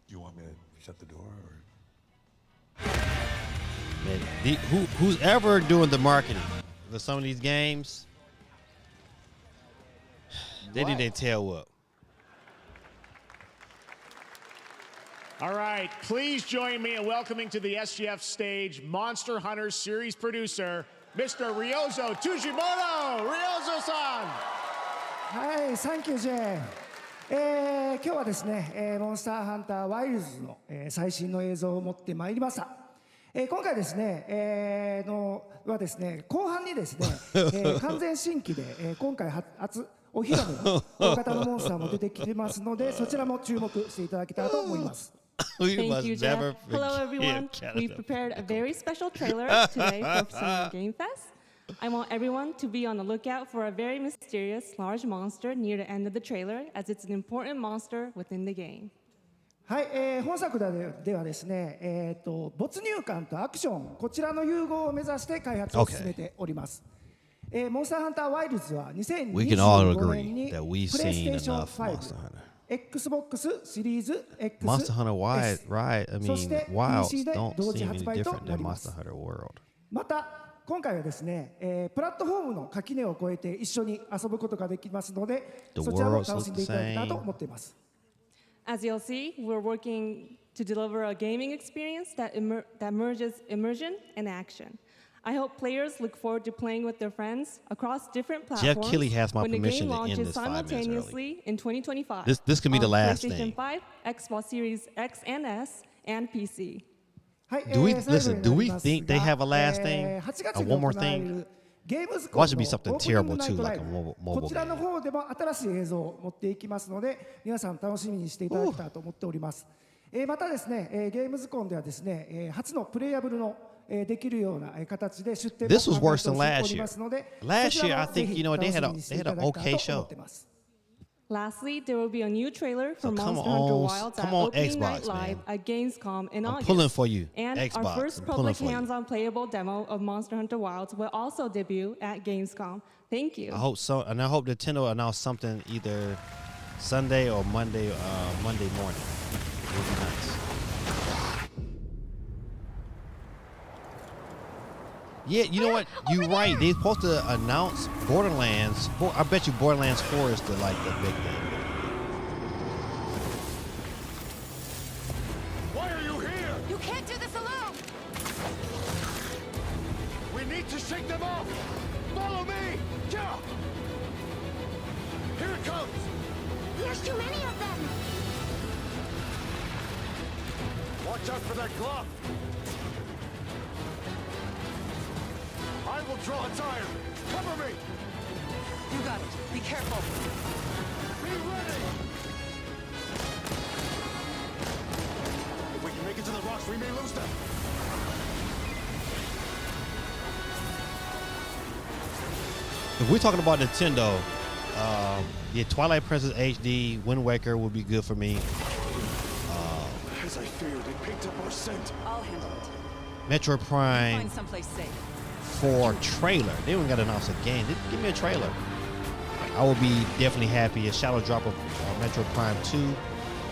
Do you want me to shut the door? Man, who's ever doing the marketing for some of these games, they need their tail up. All right, please join me in welcoming to the SGF stage Monster Hunter series producer, Mr. Ryozo Tujimoto. Ryozo-san. はい、サンキュージェーン。今日はですね、モンスターハンターワイルズの、最新の映像を持ってまいりました。今回ですね、はですね、後半にですね、完全新規で、今回初お披露目の大型のモンスターも出てきてますので、そちらも注目していただけたらと思います。Thank you, Jeff. Hello, everyone. We prepared a very special trailer today for Summer Game Fest. I want everyone to be on the lookout for a very mysterious large monster near the end of the trailer, as it's an important monster within the game. はい、本作ではですね、没入感とアクション、こちらの融合を目指して開発を進めております。モンスターハンターワイルズは2025年にプレイステーション5、Xbox シリーズ X、Monster Hunter Ride, I そ mean, して Wilds PC で don't 同時 seem 発 any 売と different な than ります。 Monster Hunter World. また今回はですね、プラットフォームの垣根を越えて一緒に遊ぶことができますので、そちらも楽しんでいただけたらと思っています。As you'll see, we're working to deliver a gaming experience that merges immersion and action. I hope players look forward to playing with their friends across different platforms. Jeff Keighley has my when the permission game to end launches this 5 minutes simultaneously in 2025. This could be the on last PlayStation thing. 5, Xbox Series X and S, and PC. Do we listen? Do we think they have a last thing? One more thing? Why should be something terrible too, like a mobile こちらの方でも新しい映像を持っていきますので、皆さん楽しみにしていただけたらと思っております。またですね、ゲームズコンではですね、初のプレイヤブルのできるような形で出展も This was worse than 考え last ており year. ますので、 Last そち year, ら I もぜ think ひ you know 楽 they し had みにしてい an ただけたら okay と思 show. ってます。 Lastly, there will be a new trailer for So come Monster Hunter on, Wilds come at on, Opening Night Xbox, Live man. at Gamescom in I'm August. pulling for you, And Xbox. our first I'm pulling public for you. hands-on playable demo of Monster Hunter Wilds will also debut at Gamescom. Thank you. I hope so, and I hope Nintendo announce something either Sunday or Monday morning. It would be nice. Yeah, you know what? You're right. They're supposed to announce Borderlands. I bet you Borderlands 4 is the big thing. Why are you here? You can't do this alone! We need to shake them off! Follow me! Yeah! Here it comes! There's too many of them! Watch out for that glove! I will draw its iron! Cover me! You got it. Be careful. Be ready! If we can make it to the rocks, we may lose them! If we're talking about Nintendo, yeah, Twilight Princess HD, Wind Waker would be good for me. As I feared, it picked up our scent. I'll handle it. Metro Prime Find someplace safe. 4 trailer. They don't got to announce a game. Give me a trailer. I would be definitely happy. A shadow drop of Metro Prime 2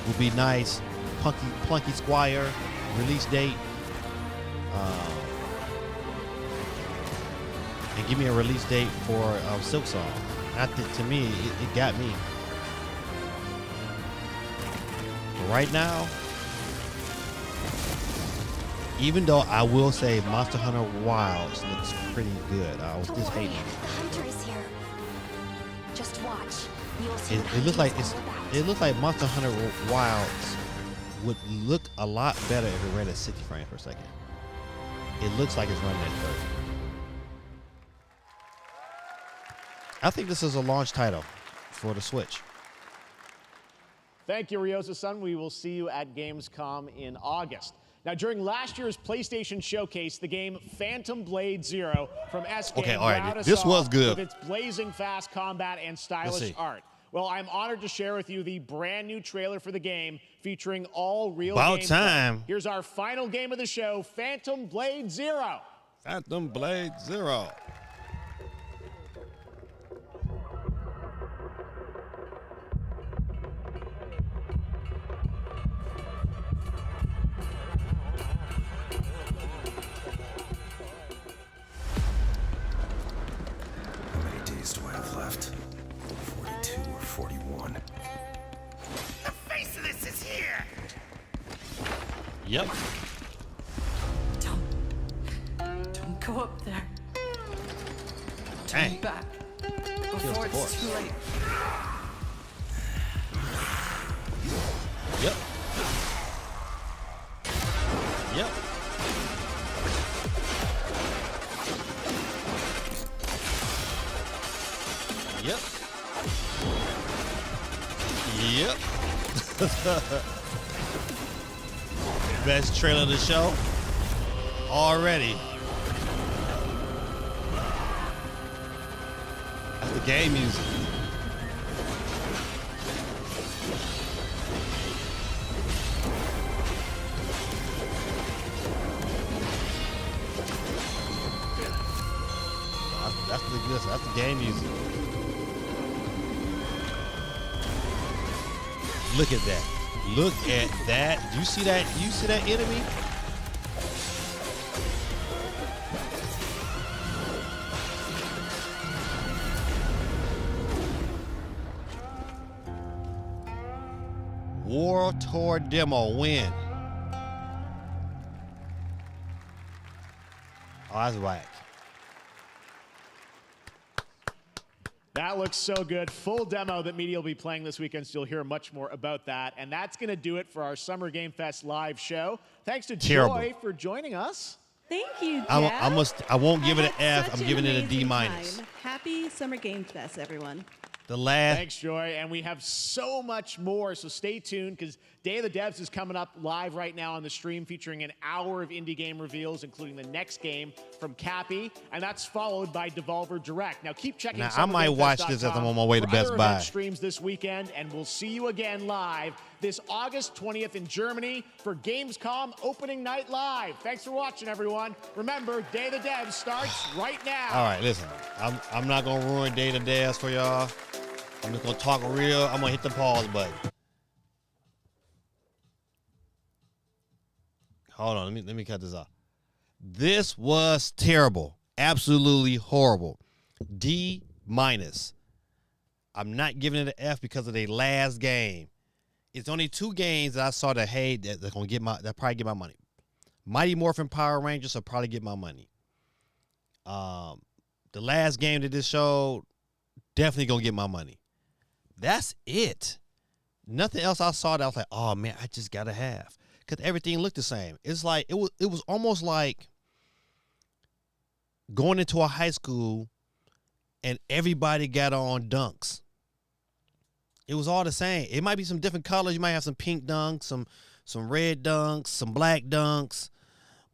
would be nice. Plunky Squire release date. And give me a release date for Silk Song. To me, it got me. But right now, even though I will say Monster Hunter Wilds looks pretty good. I was just hating it. The hunter is here. Just watch. You'll see It looks like it looks like Monster Hunter Wilds would look a lot better if it ran at 60 frames per second. It looks like it's running at 30. I think this is a launch title for the Switch. Thank you, Ryozo-san. We will see you at Gamescom in August. Now, during last year's PlayStation Showcase, the game Phantom Blade Zero from S-Game Okay, all right, wowed us this all was good. with its blazing fast combat and stylish art. Well, I'm honored to share with you the brand new trailer for the game featuring all real About gameplay. time. Here's our final game of the show, Phantom Blade Zero. Phantom Blade Zero. How many days do I have left? 42 or 41? The face of this is here! Yep. Don't go up there. Dang. Turn back Kills before the it's horse. too late. Yep. Yep. Yep. Yep. Best trailer of the show already. That's the game music. That's the game music. Look at that. Look at that. You see that? You see that enemy? War Tour demo win. Oh, that's whack. That looks so good. Full demo that media will be playing this weekend, so you'll hear much more about that. And that's going to do it for our Summer Game Fest live show. Thanks to Joy for joining us. Thank you, Jeff. I won't give it an F. Such I'm giving it a D amazing minus. time. Happy Summer Games Fest, everyone. The last. Thanks, Joy. And we have so much more, so stay tuned because Day of the Devs is coming up live right now on the stream, featuring an hour of indie game reveals, including the next game from Cappy, and that's followed by Devolver Direct. Now, keep checking. Now, I might watch this as I'm on my way to for Best other Buy. event streams this weekend, and we'll see you again live this August 20th in Germany for Gamescom Opening Night Live. Thanks for watching, everyone. Remember, Day of the Devs starts right now. All right, listen. I'm not gonna ruin Day to Days for y'all. I'm just gonna talk real. I'm gonna hit the pause button. Hold on, let me cut this off. This was terrible. Absolutely horrible. D minus. I'm not giving it an F because of the last game. It's only 2 games that I saw that they're gonna get that probably get my money. Mighty Morphin Power Rangers will probably get my money. The last game that this showed definitely gonna get my money. That's it. Nothing else I saw that I was like, oh man, I just gotta have. Because everything looked the same. It's like it was almost like going into a high school and everybody got on dunks. It was all the same. It might be some different colors. You might have some pink dunks, some red dunks, some black dunks.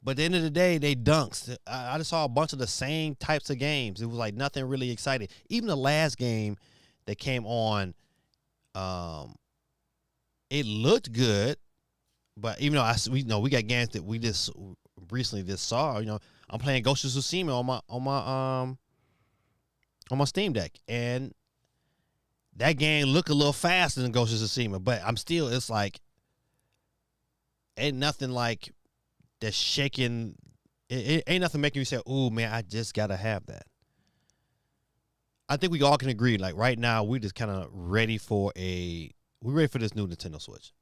But at the end of the day, they dunks. I just saw a bunch of the same types of games. It was like nothing really exciting. Even the last game that came on, it looked good. But even though we got games that we just recently just saw, I'm playing Ghost of Tsushima on my Steam Deck, and that game looked a little faster than Ghost of Tsushima. But it's like ain't nothing like that's shaking. It ain't nothing making you say, "Ooh, man, I just gotta have that." I think we all can agree. Like right now, we're just kind of ready for this new Nintendo Switch.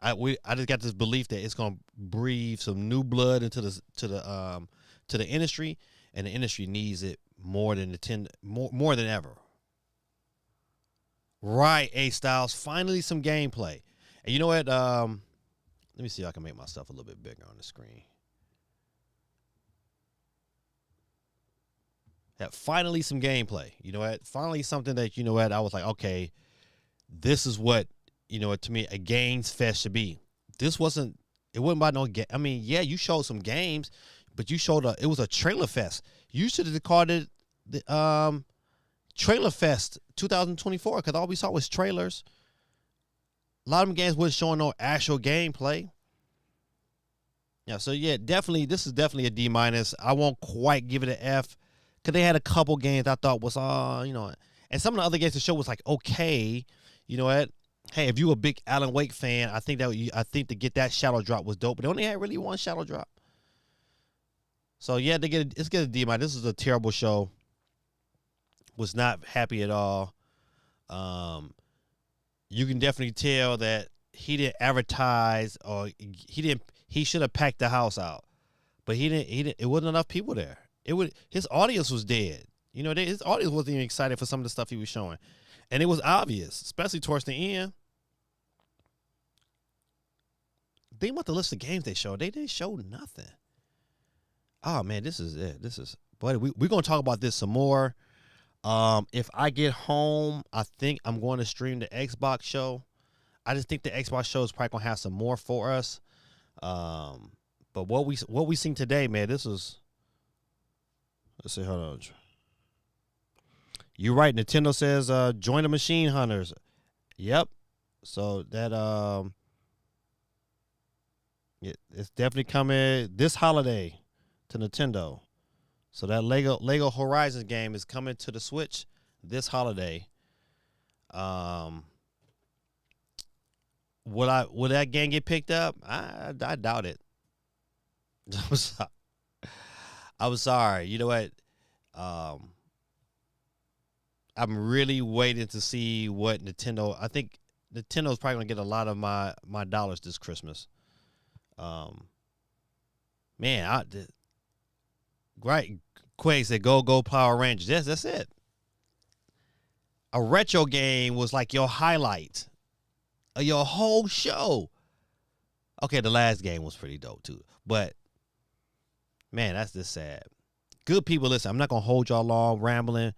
I just got this belief that it's gonna breathe some new blood into the industry, and the industry needs it more than more than ever. Right, A Styles. Finally, some gameplay, and you know what? Let me see if I can make myself a little bit bigger on the screen. Yeah, finally some gameplay. You know what? Finally something that I was like, okay, this is what. To me, a games fest should be. This wasn't It wasn't about no game. I mean, yeah, you showed some games, but you showed it was a trailer fest. You should have called it the Trailer Fest 2024 because all we saw was trailers. A lot of them games wasn't showing no actual gameplay. Yeah, so yeah, definitely, this is definitely a D-. I won't quite give it an F because they had a couple games I thought was, and some of the other games the show was like, okay, you know what? Hey, if you a big Alan Wake fan, I think to get that shadow drop was dope, but they only had really one shadow drop. So yeah, let's get a D-. This is a terrible show. Was not happy at all. You can definitely tell that he didn't advertise, or he should have packed the house out, but he didn't. It wasn't enough people there. His audience was dead. You know, his audience wasn't even excited for some of the stuff he was showing, and it was obvious, especially towards the end. Think about the list of games they showed. They didn't show nothing. Oh man, this is it. But we're gonna talk about this some more. If I get home, I think I'm going to stream the Xbox show. I just think the Xbox show is probably gonna have some more for us. But what we seen today, man, this is. Let's see, hold on. You're right. Nintendo says join the Machine Hunters. Yep. So that it's definitely coming this holiday to Nintendo. So that Lego Horizons game is coming to the Switch this holiday. Will that game get picked up? I doubt it. I was sorry. You know what? I'm really waiting to see what Nintendo. I think Nintendo's probably gonna get a lot of my dollars this Christmas. Man, right. Quake said, "Go Power Rangers." Yes, that's it. A retro game was like your highlight of your whole show. Okay, the last game was pretty dope too, but man, that's just sad. Good people, listen, I'm not gonna hold y'all long rambling.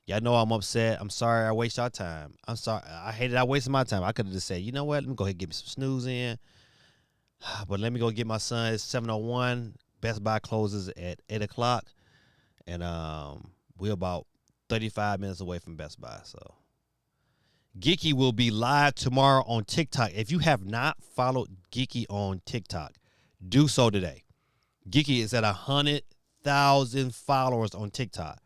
Y'all know I'm upset. I'm sorry I waste y'all time. I'm sorry. I hated I wasted my time. I could have just said, you know what? Let me go ahead and get me some snooze in. But let me go get my son. It's 7:01. Best Buy closes at 8 o'clock. And we're about 35 minutes away from Best Buy. So Geeky will be live tomorrow on TikTok. If you have not followed Geeky on TikTok, do so today. Geeky is at 100,000 followers on TikTok.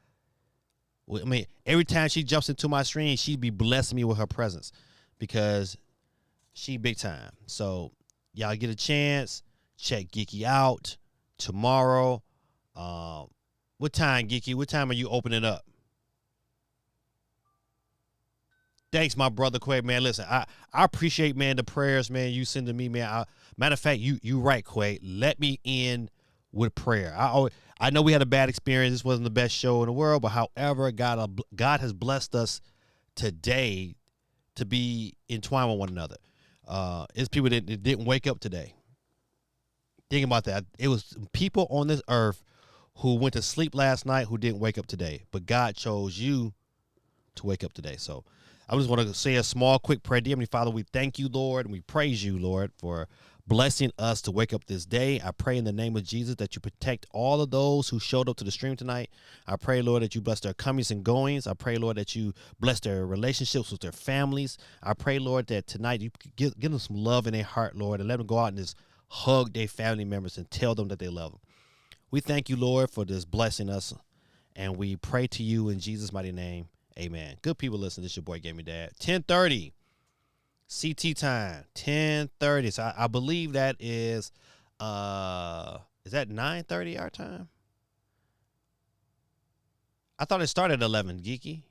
I mean, every time she jumps into my stream, she'd be blessing me with her presence because she big time. So y'all get a chance, check Geeky out tomorrow. What time, Geeky? What time are you opening up? Thanks, my brother Quay, man. Listen, I appreciate, man, the prayers, man, you send to me, man. Matter of fact, you right, Quay. Let me end with prayer. I know we had a bad experience. This wasn't the best show in the world, but however, God has blessed us today to be entwined with one another. It's people that didn't wake up today. Think about that. It was people on this earth who went to sleep last night who didn't wake up today, but God chose you to wake up today. So I just want to say a small, quick prayer. Dear Heavenly Father, we thank you, Lord, and we praise you, Lord, for blessing us to wake up this day. I pray in the name of Jesus that you protect all of those who showed up to the stream tonight. I pray, Lord, that you bless their comings and goings. I pray, Lord, that you bless their relationships with their families. I pray, Lord, that tonight you give them some love in their heart, Lord, and let them go out and just hug their family members and tell them that they love them. We thank you, Lord, for this blessing us, and we pray to you in Jesus' mighty name. Amen. Good people, listen. This is your boy Gaming Dad. 10:30 CT time. 10:30. So I believe that is that 9:30 our time? I thought it started at 11. Geeky.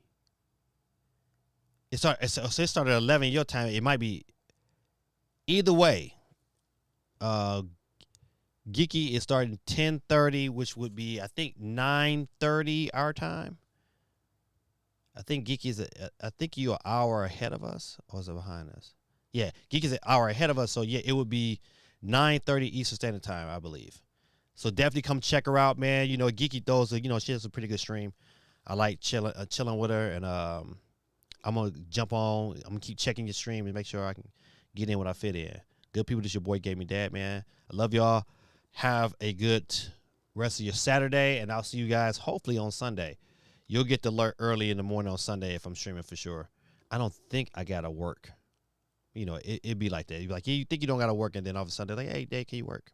It started at 11 your time. It might be either way. Geeky is starting 10:30, which would be, I think, 9:30 our time. I think Geeky is, I think you're an hour ahead of us, or is it behind us? Yeah, Geeky is an hour ahead of us, so yeah, it would be 9:30 Eastern Standard Time, I believe. So definitely come check her out, man. You know, Geeky throws, she has a pretty good stream. I like chilling with her, and I'm gonna jump on. I'm gonna keep checking your stream and make sure I can get in when I fit in. Good people, this your boy Gave Me Dad, man. I love y'all. Have a good rest of your Saturday, and I'll see you guys hopefully on Sunday. You'll get the alert early in the morning on Sunday if I'm streaming for sure. I don't think I got to work. You know, it'd be like that. You'd be like, yeah, you think you don't got to work, and then all of a sudden they're like, hey, Dave, can you work?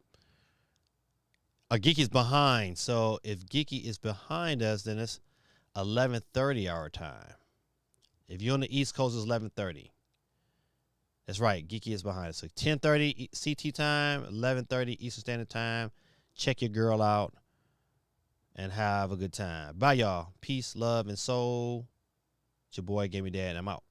Geeky's behind. So if Geeky is behind us, then it's 11:30 our time. If you're on the East Coast, it's 11:30. That's right. Geeky is behind us. So 10:30 CT time, 11:30 Eastern Standard Time. Check your girl out and have a good time. Bye, y'all. Peace, love, and soul. It's your boy Gave Me Dad, and I'm out.